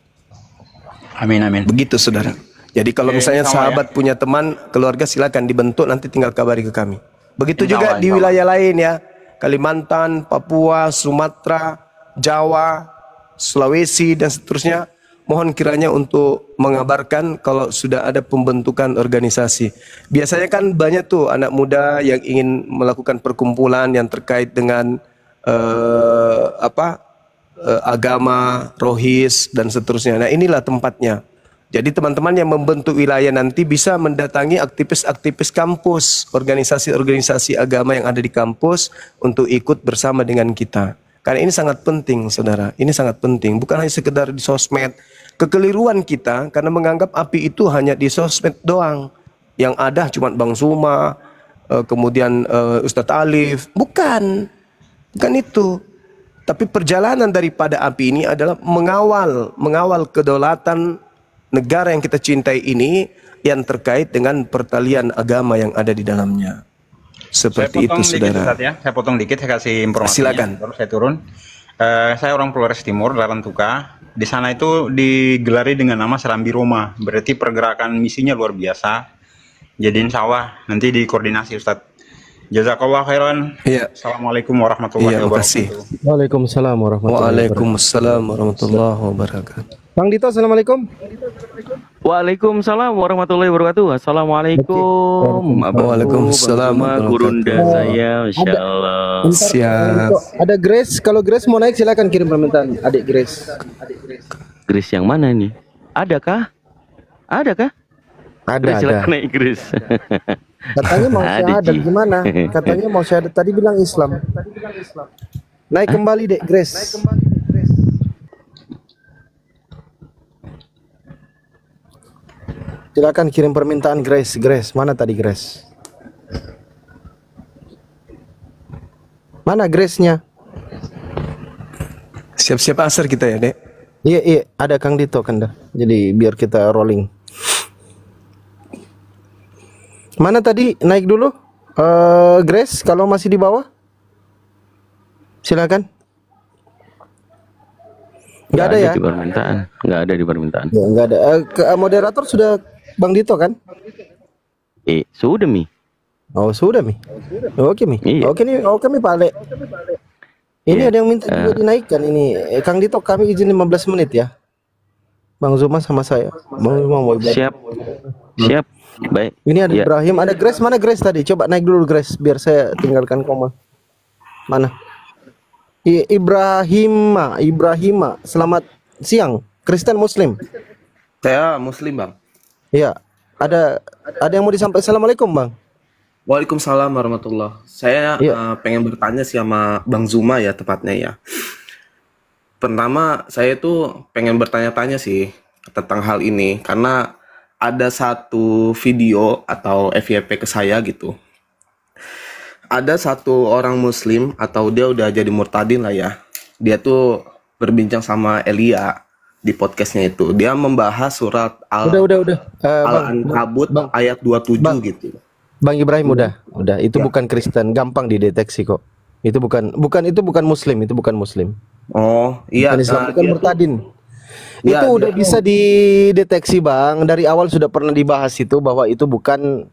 S6: Amin, amin.
S1: Begitu, saudara. Jadi kalau
S6: Oke,
S1: misalnya
S6: insya Allah,
S1: sahabat punya teman, keluarga, silakan dibentuk, nanti tinggal kabari ke kami. Begitu
S6: Insya
S1: juga
S6: Allah,
S1: di
S6: insya
S1: wilayah lain ya, Kalimantan, Papua, Sumatera, Jawa, Sulawesi dan seterusnya. Mohon kiranya untuk mengabarkan kalau sudah ada pembentukan organisasi. Biasanya kan banyak tuh anak muda yang ingin melakukan perkumpulan yang terkait dengan agama, rohis dan seterusnya. Nah, inilah tempatnya. Jadi teman-teman yang membentuk wilayah nanti bisa mendatangi aktivis-aktivis kampus, organisasi-organisasi agama yang ada di kampus untuk ikut bersama dengan kita. Karena ini sangat penting, saudara. Ini sangat penting. Bukan hanya sekedar di sosmed. Kekeliruan kita karena menganggap API itu hanya di sosmed doang. Yang ada cuma Bang Zuma, kemudian Ustadz Alif. Bukan itu. Tapi perjalanan daripada API ini adalah mengawal kedaulatan negara yang kita cintai ini yang terkait dengan pertalian agama yang ada di dalamnya. Seperti itu, saudara.
S6: Ustaz, ya. Saya potong dikit, saya kasih informasi.
S1: Silakan.
S6: Baru saya turun. Saya orang Flores Timur, Larantuka. Di sana itu digelari dengan nama Serambi Roma. Berarti pergerakan misinya luar biasa. Jadi insya Allah nanti dikoordinasi, Ustadz. Jazakallah khairan.
S1: Iya.
S6: Assalamualaikum warahmatullahi
S1: Iya, makasih.
S6: wabarakatuh.
S4: Waalaikumsalam warahmatullahi wabarakatuh.
S1: Waalaikumsalam warahmatullahi wabarakatuh.
S4: Bang Dito, assalamualaikum.
S7: Waalaikumsalam warahmatullahi wabarakatuh. Assalamualaikum.
S1: Waalaikumsalam
S7: Abang Zuma, Gurunda
S1: warahmatullahi
S7: saya, insyaallah.
S1: Siap.
S4: Ada Grace, kalau Grace mau naik silakan kirim permintaan. Adik Grace.
S7: Grace yang mana nih? Adakah? Adakah? Grace, silakan naik Grace.
S4: Katanya mau
S7: Ada,
S4: syahadat
S7: Ji.
S4: gimana? Katanya mau syahadat, tadi bilang Islam. Naik kembali dek Grace. Silakan kirim permintaan Grace. Grace, mana tadi Grace? Mana Grace-nya?
S1: Siap-siap asar kita ya, Dek.
S4: Iya, iya, ada Kang Dito kan dah. Jadi biar kita rolling. Mana tadi? Naik dulu. Grace, kalau masih di bawah. Silakan. Nggak ada ya?
S7: Di permintaan. Nggak ada di permintaan.
S4: Ya, nggak ada. Moderator sudah Bang Dito kan?
S7: Sudah Mi.
S4: Oh, sudah Mi. Oke Mi.
S7: Iya.
S4: Oke Mi Pak Ale. Ini
S7: Iya.
S4: ada yang minta juga dinaikkan ini. Kang Dito, kami izin 15 menit ya. Bang Zuma sama saya. Bang Zuma mau ibadah.
S7: Siap. Siap. Baik.
S4: Ini ada
S7: Ya.
S4: Ibrahim, ada Grace. Mana Grace tadi? Coba naik dulu Grace biar saya tinggalkan koma. Mana? Ibrahima. Selamat siang. Kristen Muslim.
S8: Saya Muslim, Bang.
S4: Iya. Ada yang mau disampaikan. Assalamualaikum, Bang.
S8: Waalaikumsalam warahmatullah. Saya
S4: Iya.
S8: pengen bertanya sih sama Bang Zuma ya tepatnya ya. Pertama, saya tuh pengen bertanya-tanya sih tentang hal ini karena ada satu video atau FYP ke saya gitu. Ada satu orang Muslim atau dia udah jadi murtadin lah ya. Dia tuh berbincang sama Elia di podcastnya itu. Dia membahas surat
S4: Udah.
S8: Al-Ankabut
S4: Bang.
S8: ayat 27
S4: Bang.
S8: gitu.
S4: Bang Ibrahim udah. Itu
S8: Ya.
S4: bukan Kristen, gampang dideteksi kok. Itu bukan Muslim, itu bukan Muslim.
S8: Oh, iya.
S4: Bukan Islam, bukan
S8: dia tuh-
S4: murtadin.
S8: Iya,
S4: Itu udah
S8: dia-
S4: bisa dideteksi, Bang. Dari awal sudah pernah dibahas itu bahwa itu bukan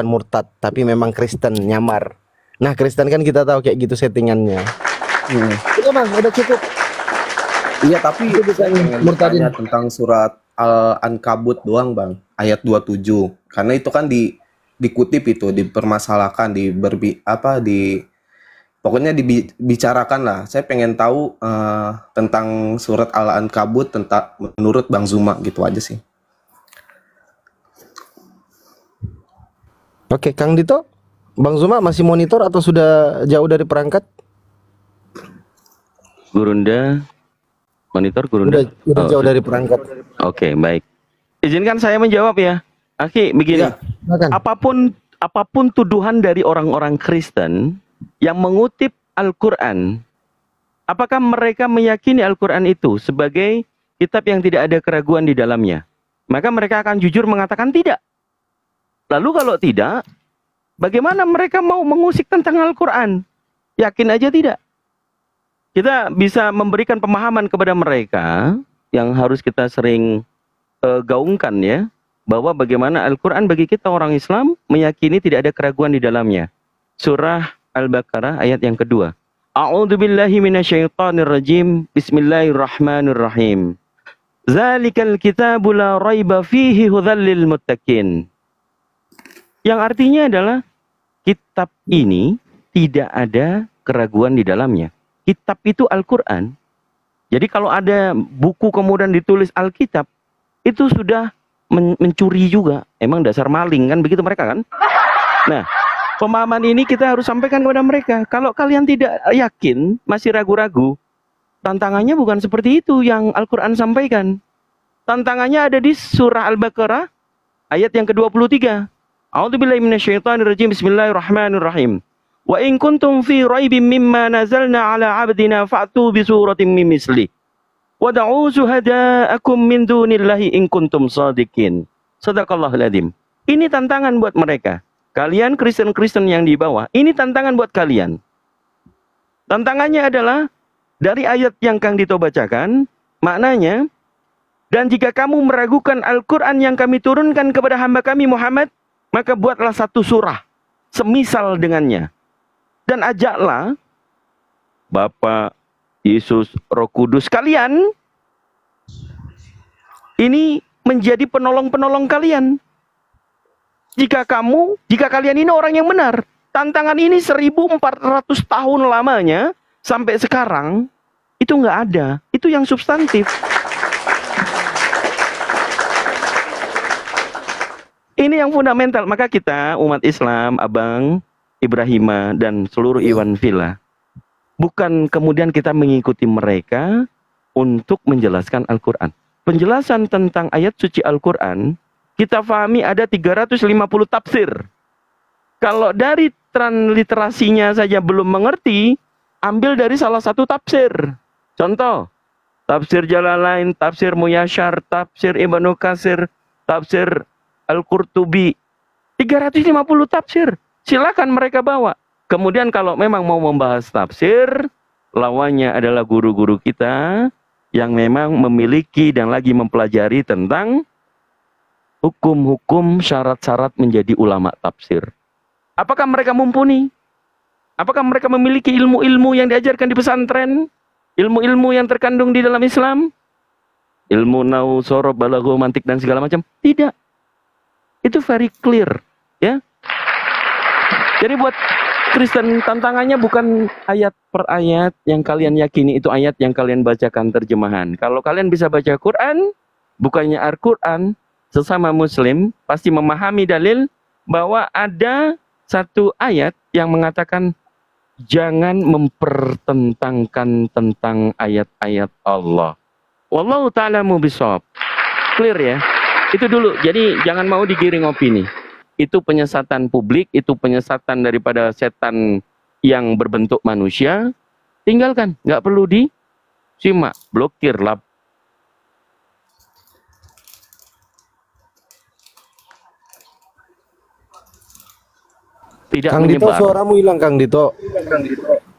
S4: murtad, tapi memang Kristen nyamar. Nah, Kristen kan kita tahu kayak gitu settingannya. Udah, Bang, udah cukup.
S8: Iya, tapi
S4: Itu bukan
S8: saya pengen
S4: murtadin.
S8: bertanya tentang surat Al-Ankabut doang, Bang. Ayat 27. Karena itu kan dikutip itu, dipermasalahkan, pokoknya dibicarakan lah. Saya pengen tahu tentang surat Al-Ankabut tentang menurut Bang Zuma gitu aja sih.
S4: Oke, Kang Dito, Bang Zuma masih monitor atau sudah jauh dari perangkat?
S7: Gurunda. Monitor guru
S4: Udah
S7: Oh,
S4: jauh dari perangkat.
S7: Oke, baik. Izinkan saya menjawab ya. Aki, begini.
S4: Ya, silakan.
S7: Apapun tuduhan dari orang-orang Kristen yang mengutip Al-Qur'an, apakah mereka meyakini Al-Qur'an itu sebagai kitab yang tidak ada keraguan di dalamnya? Maka mereka akan jujur mengatakan tidak. Lalu kalau tidak, bagaimana mereka mau mengusik tentang Al-Qur'an? Yakin aja tidak. Kita bisa memberikan pemahaman kepada mereka yang harus kita sering gaungkan ya, bahwa bagaimana Al-Quran bagi kita orang Islam meyakini tidak ada keraguan di dalamnya. Surah Al-Baqarah ayat yang kedua. A'udzubillahi minasyaitonirrajim. Bismillahirrahmanirrahim. Zalikal kitabu la raiba fihi hudzal lil muttaqin. Yang artinya adalah kitab ini tidak ada keraguan di dalamnya. Kitab itu Al-Quran. Jadi kalau ada buku kemudian ditulis Alkitab, itu sudah mencuri juga. Emang dasar maling kan, begitu mereka kan? Nah, pemahaman ini kita harus sampaikan kepada mereka. Kalau kalian tidak yakin, masih ragu-ragu, tantangannya bukan seperti itu yang Al-Quran sampaikan. Tantangannya ada di surah Al-Baqarah ayat yang ke-23. A'udzubillahi minasyaitonirrajim. Bismillahirrahmanirrahim. Wa in kuntum fi raibin mimma nazalna ala 'abdina fa'tu bi suratin min mislih. Wada'u syuhada'akum min dunillahi in kuntum shadiqin. Shadaqallahul adzim. Ini tantangan buat mereka. Kalian Kristen-Kristen yang di bawah, ini tantangan buat kalian. Tantangannya adalah dari ayat yang Kang Dito bacakan, maknanya, dan jika kamu meragukan Al-Quran yang kami turunkan kepada hamba kami Muhammad, maka buatlah satu surah semisal dengannya. Dan ajaklah Bapa, Yesus, Roh Kudus kalian ini menjadi penolong-penolong kalian. Jika kalian ini orang yang benar. Tantangan ini 1400 tahun lamanya sampai sekarang itu nggak ada. Itu yang substantif. Ini yang fundamental. Maka kita umat Islam, Abang, Ibrahima, dan seluruh Iwan Villa, bukan kemudian kita mengikuti mereka untuk menjelaskan Al-Quran. Penjelasan tentang ayat suci Al-Quran, kita pahami ada 350 tafsir. Kalau dari transliterasinya saja belum mengerti, ambil dari salah satu tafsir. Contoh, tafsir Jalalain, tafsir Muyasyar, tafsir Ibnu Katsir, tafsir Al-Qurtubi. 350 tafsir. Silakan mereka bawa. Kemudian kalau memang mau membahas tafsir, lawannya adalah guru-guru kita yang memang memiliki dan lagi mempelajari tentang hukum-hukum syarat-syarat menjadi ulama tafsir. Apakah mereka mumpuni? Apakah mereka memiliki ilmu-ilmu yang diajarkan di pesantren? Ilmu-ilmu yang terkandung di dalam Islam? Ilmu nau, sorob, balaghah, mantik, dan segala macam? Tidak. Itu very clear. Ya. Jadi buat Kristen tantangannya bukan ayat per ayat yang kalian yakini itu ayat yang kalian bacakan terjemahan. Kalau kalian bisa baca Quran, bukannya Al-Quran, sesama Muslim pasti memahami dalil bahwa ada satu ayat yang mengatakan jangan mempertentangkan tentang ayat-ayat Allah. Wallahu ta'ala mubishawab. Clear ya? Itu dulu. Jadi jangan mau digiring opini. Itu penyesatan publik, itu penyesatan daripada setan yang berbentuk manusia. Tinggalkan, nggak perlu disimak, blokir lah. Tidak
S4: Kang Dito,
S7: menyebar.
S4: suaramu hilang, Kang Dito.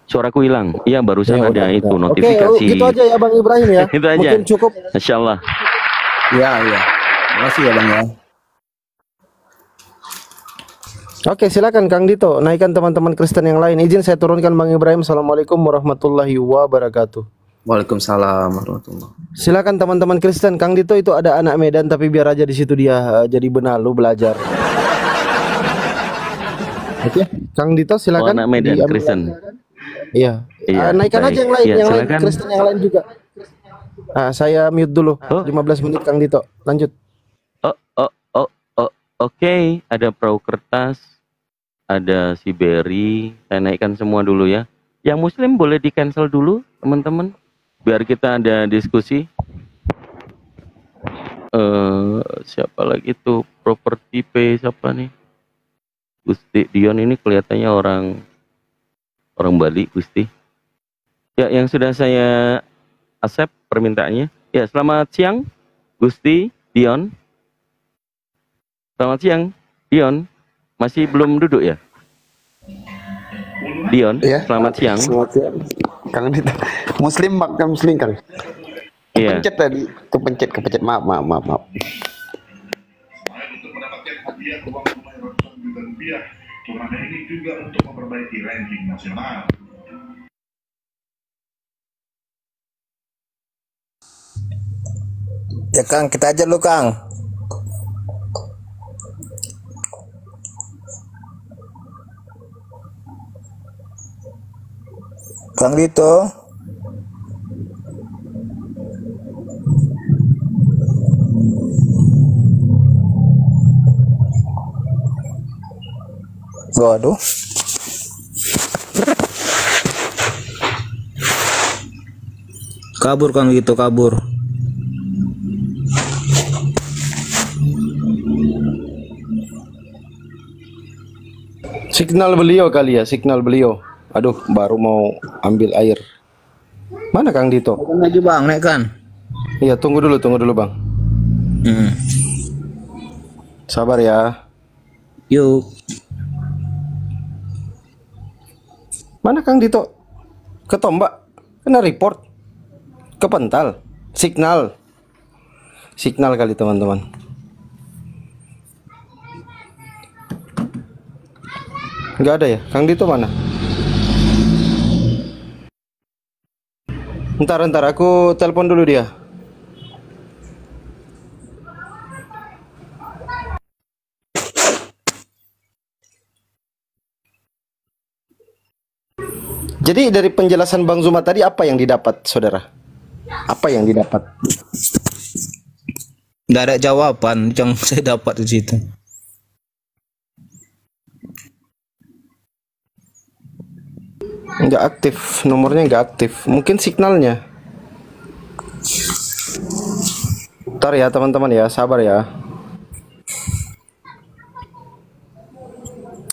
S7: Suaraku hilang. Iya, barusan
S4: Ya,
S7: ada
S4: udah,
S7: itu
S4: udah.
S7: notifikasi.
S4: Oke, gitu aja ya Bang Ibrahim ya.
S7: Itu aja.
S4: Mungkin cukup.
S7: Masya Allah.
S3: Iya, iya. Terima kasih ya Bang ya.
S4: Oke, silakan Kang Dito, naikkan teman-teman Kristen yang lain. Izin saya turunkan Bang Ibrahim. Assalamualaikum warahmatullahi wabarakatuh.
S8: Waalaikumsalam warahmatullahi.
S4: Silakan teman-teman Kristen. Kang Dito itu ada anak Medan, tapi biar aja di situ dia jadi benalu belajar. Oke, Kang Dito silakan.
S7: Anak Medan Kristen.
S4: Iya.
S7: Iya,
S4: Naikkan
S7: baik.
S4: aja yang lain,
S7: Iya,
S4: yang lain
S7: silakan.
S4: Kristen yang lain juga. Saya mute dulu. 15 menit Kang Dito. Lanjut.
S7: Oke, ada perahu kertas, ada si Berry. Saya naikkan semua dulu ya. Yang Muslim boleh di cancel dulu, teman-teman. biar kita ada diskusi. Siapa lagi tuh properti P siapa nih? Gusti Dion ini kelihatannya orang Bali, Gusti. Ya, yang sudah saya accept permintaannya. Ya, selamat siang Gusti Dion. Selamat siang Dion. Masih belum duduk ya? Dion,
S9: Ya,
S7: selamat siang.
S9: selamat siang. Kang Dito. Muslim makan muslim kan?
S7: Iya.
S9: Kepencet tadi, kepencet. Maaf.
S3: Ya Kang, kita aja lu Kang. Kang Dito. Waduh. Kabur Kang Dito, kabur.
S4: Signal beliau kali ya, signal beliau. Aduh, baru mau ambil air. Mana Kang Dito?
S3: Naik Bang, naik kan?
S4: Iya, tunggu dulu Bang. Sabar ya.
S3: Yuk.
S4: Mana Kang Dito? Ketombak. Kena report. Kepental. Signal. Signal kali teman-teman. Nggak ada ya? Kang Dito mana? Ntar aku telepon dulu dia. Jadi dari penjelasan Bang Zuma tadi apa yang didapat, saudara? Apa yang didapat?
S3: Nggak ada jawaban yang saya dapat di situ.
S4: Nggak aktif, nomornya nggak aktif. Mungkin signalnya. Ntar ya teman-teman ya, sabar ya.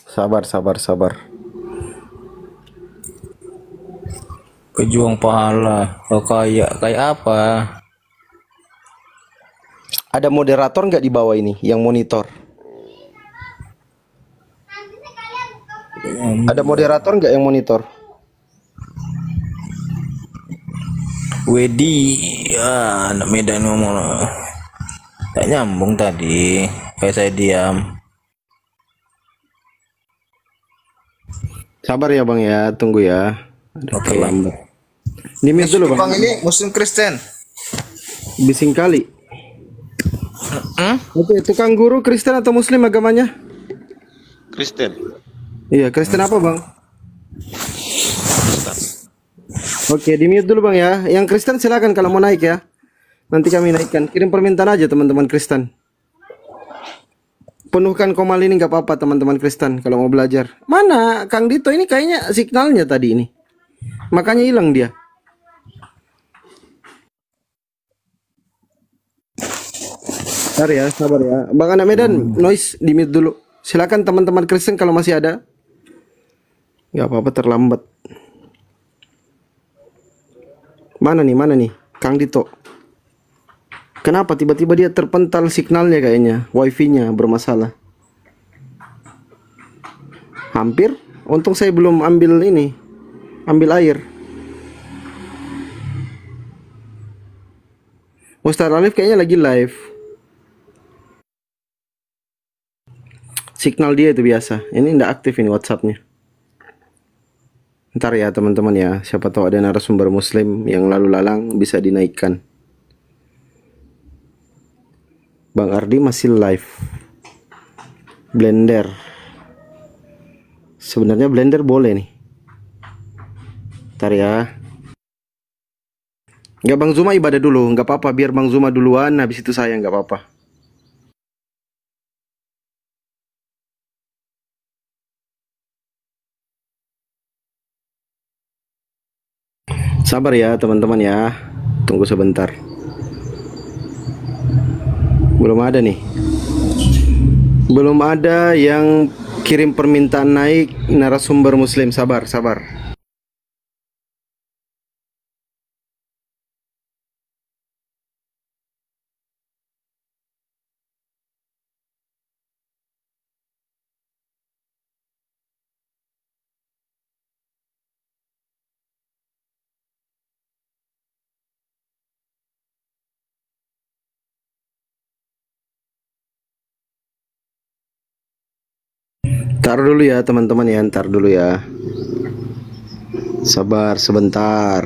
S4: Sabar.
S3: Pejuang pahala. Oh, kayak apa?
S4: Ada moderator nggak di bawah ini yang monitor? Ada moderator nggak yang monitor?
S3: Wedi, ya anak Medan ngomong. Tak nyambung tadi. Kayak saya diam.
S4: Sabar ya Bang ya, tunggu ya. Ada
S3: Oke.
S4: terlambat. Ini mute dulu Bang.
S3: Bang ini Muslim Kristen.
S4: Bising kali. Oke, tukang guru Kristen atau Muslim agamanya?
S6: Kristen.
S4: Iya, Kristen apa Bang? Oke, di mute dulu Bang ya. Yang Kristen silakan kalau mau naik ya. Nanti kami naikkan. Kirim permintaan aja teman-teman Kristen. Penuhkan komal ini nggak apa-apa teman-teman Kristen kalau mau belajar. Mana Kang Dito ini kayaknya signalnya tadi ini. Makanya hilang dia. Sabar ya. Bang Anak Medan, noise di mute dulu. Silakan teman-teman Kristen kalau masih ada. Nggak apa-apa terlambat. Mana nih? Kang Dito. Kenapa tiba-tiba dia terpental signalnya kayaknya. Wifi-nya bermasalah. Hampir. Untung saya belum ambil ini. Ambil air. Ustaz Alif kayaknya lagi live. Signal dia itu biasa. Ini nggak aktif ini WhatsApp-nya. Ntar ya teman-teman ya. Siapa tahu ada narasumber Muslim yang lalu lalang bisa dinaikkan. Bang Ardi masih live. Blender. Sebenarnya Blender boleh nih. Ntar ya. Nggak, Bang Zuma ibadah dulu. Nggak apa-apa. Biar Bang Zuma duluan. Habis itu saya nggak apa-apa. Sabar ya teman-teman ya. Tunggu sebentar. Belum ada nih. Belum ada yang kirim permintaan naik narasumber muslim. Sabar, sabar. Ntar dulu ya teman-teman ya, ntar dulu ya. Sabar sebentar.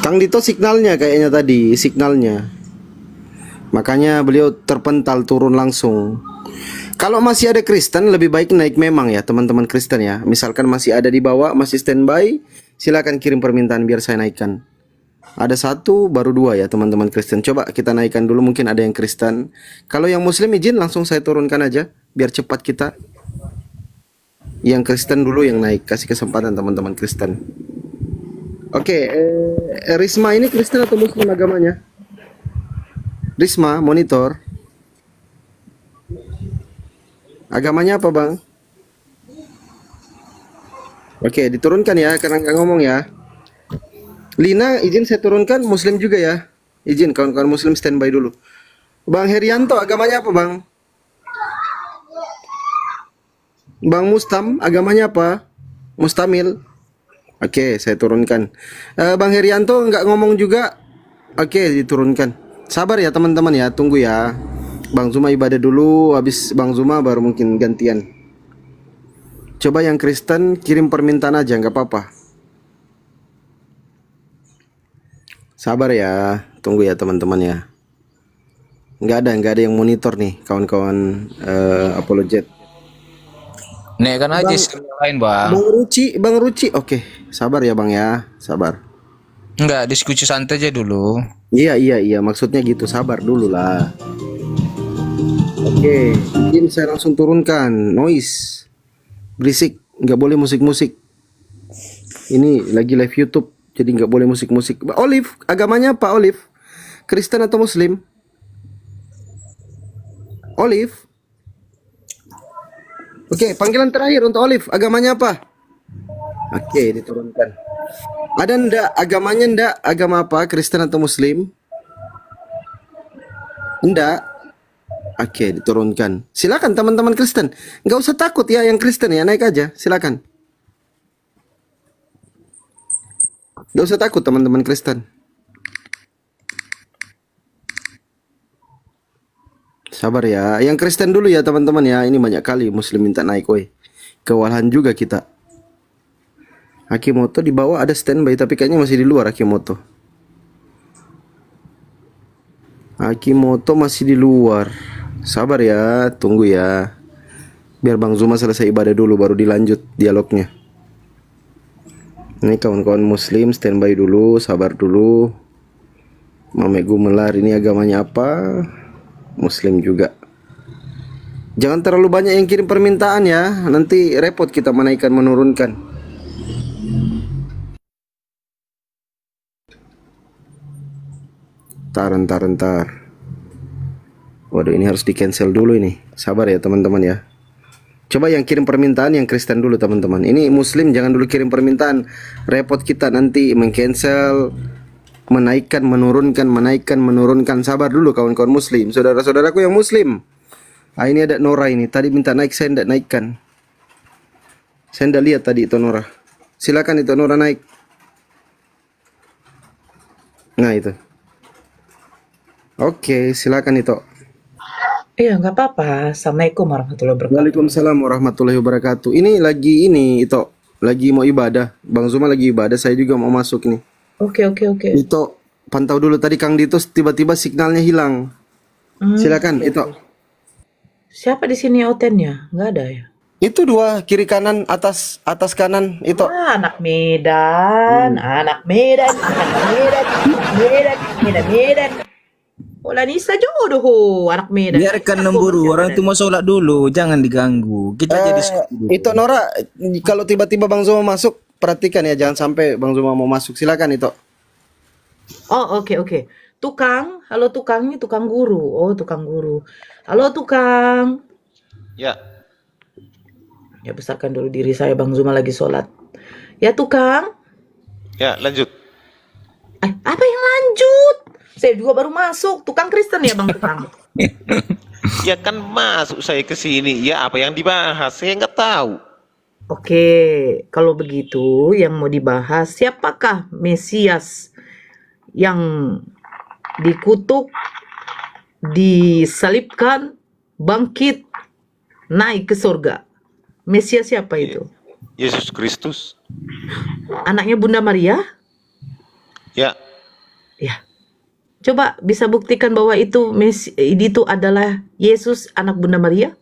S4: Kang Dito signalnya kayaknya tadi, signalnya. Makanya beliau terpental turun langsung. Kalau masih ada Kristen lebih baik naik memang ya teman-teman Kristen ya. Misalkan masih ada di bawah, masih standby, silakan kirim permintaan biar saya naikkan. Ada satu baru dua ya teman-teman Kristen. Coba kita naikkan dulu, mungkin ada yang Kristen. Kalau yang Muslim izin langsung saya turunkan aja biar cepat kita. Yang Kristen dulu yang naik, kasih kesempatan teman-teman Kristen. Oke, Risma ini Kristen atau Muslim agamanya? Risma monitor. Agamanya apa bang? Oke, diturunkan ya karena nggak ngomong ya. Lina izin saya turunkan, Muslim juga ya. Izin kawan-kawan Muslim standby dulu. Bang Herianto agamanya apa bang? Bang Mustam agamanya apa? Mustamil. Oke, saya turunkan. Bang Herianto nggak ngomong juga. Oke, diturunkan. Sabar ya teman-teman ya, tunggu ya. Bang Zuma ibadah dulu, habis Bang Zuma baru mungkin gantian. Coba yang Kristen kirim permintaan aja, nggak apa-apa. Sabar ya, tunggu ya teman-teman ya. Nggak ada yang monitor nih kawan-kawan apologet.
S3: Naikkan aja yang lain bang.
S4: Bang Ruci, oke. Sabar ya bang ya, sabar.
S3: Enggak, diskusi santai aja dulu.
S4: Iya, maksudnya gitu, sabar dulu lah. Oke, izin saya langsung turunkan. Noise, berisik, nggak boleh musik-musik. Ini lagi live YouTube, jadi nggak boleh musik-musik. Olive, agamanya apa Olive? Kristen atau Muslim? Olive. Oke, panggilan terakhir untuk Olive, agamanya apa? Oke, diturunkan. Ada ndak agamanya, ndak agama apa? Kristen atau Muslim? Ndak. Oke, diturunkan. Silakan teman-teman Kristen. Nggak usah takut ya yang Kristen ya, naik aja. Silakan. Nggak usah takut teman-teman Kristen. Sabar ya. Yang Kristen dulu ya teman-teman ya. Ini banyak kali Muslim minta naik, woi. Kewalahan juga kita. Akimoto di bawah ada standby tapi kayaknya masih di luar Akimoto. Akimoto masih di luar. Sabar ya, tunggu ya. Biar Bang Zuma selesai ibadah dulu baru dilanjut dialognya. Ini kawan-kawan Muslim standby dulu, sabar dulu. Mame Gumelar ini agamanya apa? Muslim juga. Jangan terlalu banyak yang kirim permintaan ya. Nanti repot kita menaikkan menurunkan. Ntar. Waduh, ini harus di cancel dulu ini. Sabar ya teman-teman ya. Coba yang kirim permintaan yang Kristen dulu teman-teman. Ini Muslim jangan dulu kirim permintaan. Repot kita nanti meng-cancel, menaikkan, menurunkan. Sabar dulu kawan-kawan Muslim. Saudara-saudaraku yang Muslim. Ah, ini ada Nora ini. Tadi minta naik, saya tidak naikkan. Saya tidak lihat tadi itu Nora. Silakan itu Nora naik. Nah itu. Oke, silakan itu.
S10: Iya, nggak apa-apa. Assalamualaikum warahmatullahi wabarakatuh.
S4: Waalaikumsalam warahmatullahi wabarakatuh. Ini lagi itu lagi mau ibadah. Bang Zuma lagi ibadah, saya juga mau masuk nih.
S10: Oke.
S4: Itu pantau dulu tadi Kang Dito tiba-tiba signalnya hilang. Silakan itu.
S10: Siapa di sini otennya? Nggak ada ya?
S4: Itu dua kiri kanan atas kanan itu.
S10: Anak Medan. Nisa jodoh anak Medan.
S3: Biarkan memburu, orang itu mau sholat dulu, jangan diganggu. Kita jadi
S4: itu Nora, kalau tiba-tiba Bang Zuma masuk, perhatikan ya, jangan sampai Bang Zuma mau masuk. Silakan itu.
S10: Oh, oke. Tukang, halo tukang, ini tukang guru. Oh, tukang guru. Halo tukang.
S11: Ya,
S10: Ya, besarkan dulu diri saya, Bang Zuma lagi sholat. Ya tukang.
S11: ya lanjut.
S10: Apa yang lanjut? Saya juga baru masuk. Tukang Kristen ya, Bang Tukang?
S11: Ya kan masuk saya ke sini. Ya apa yang dibahas? Saya nggak tahu.
S10: Oke, kalau begitu yang mau dibahas siapakah Mesias yang dikutuk, disalibkan, bangkit, naik ke surga? Mesias siapa itu?
S11: Yesus Kristus.
S10: Anaknya Bunda Maria?
S11: Ya,
S10: Ya. Coba bisa buktikan bahwa itu adalah Yesus anak Bunda Maria?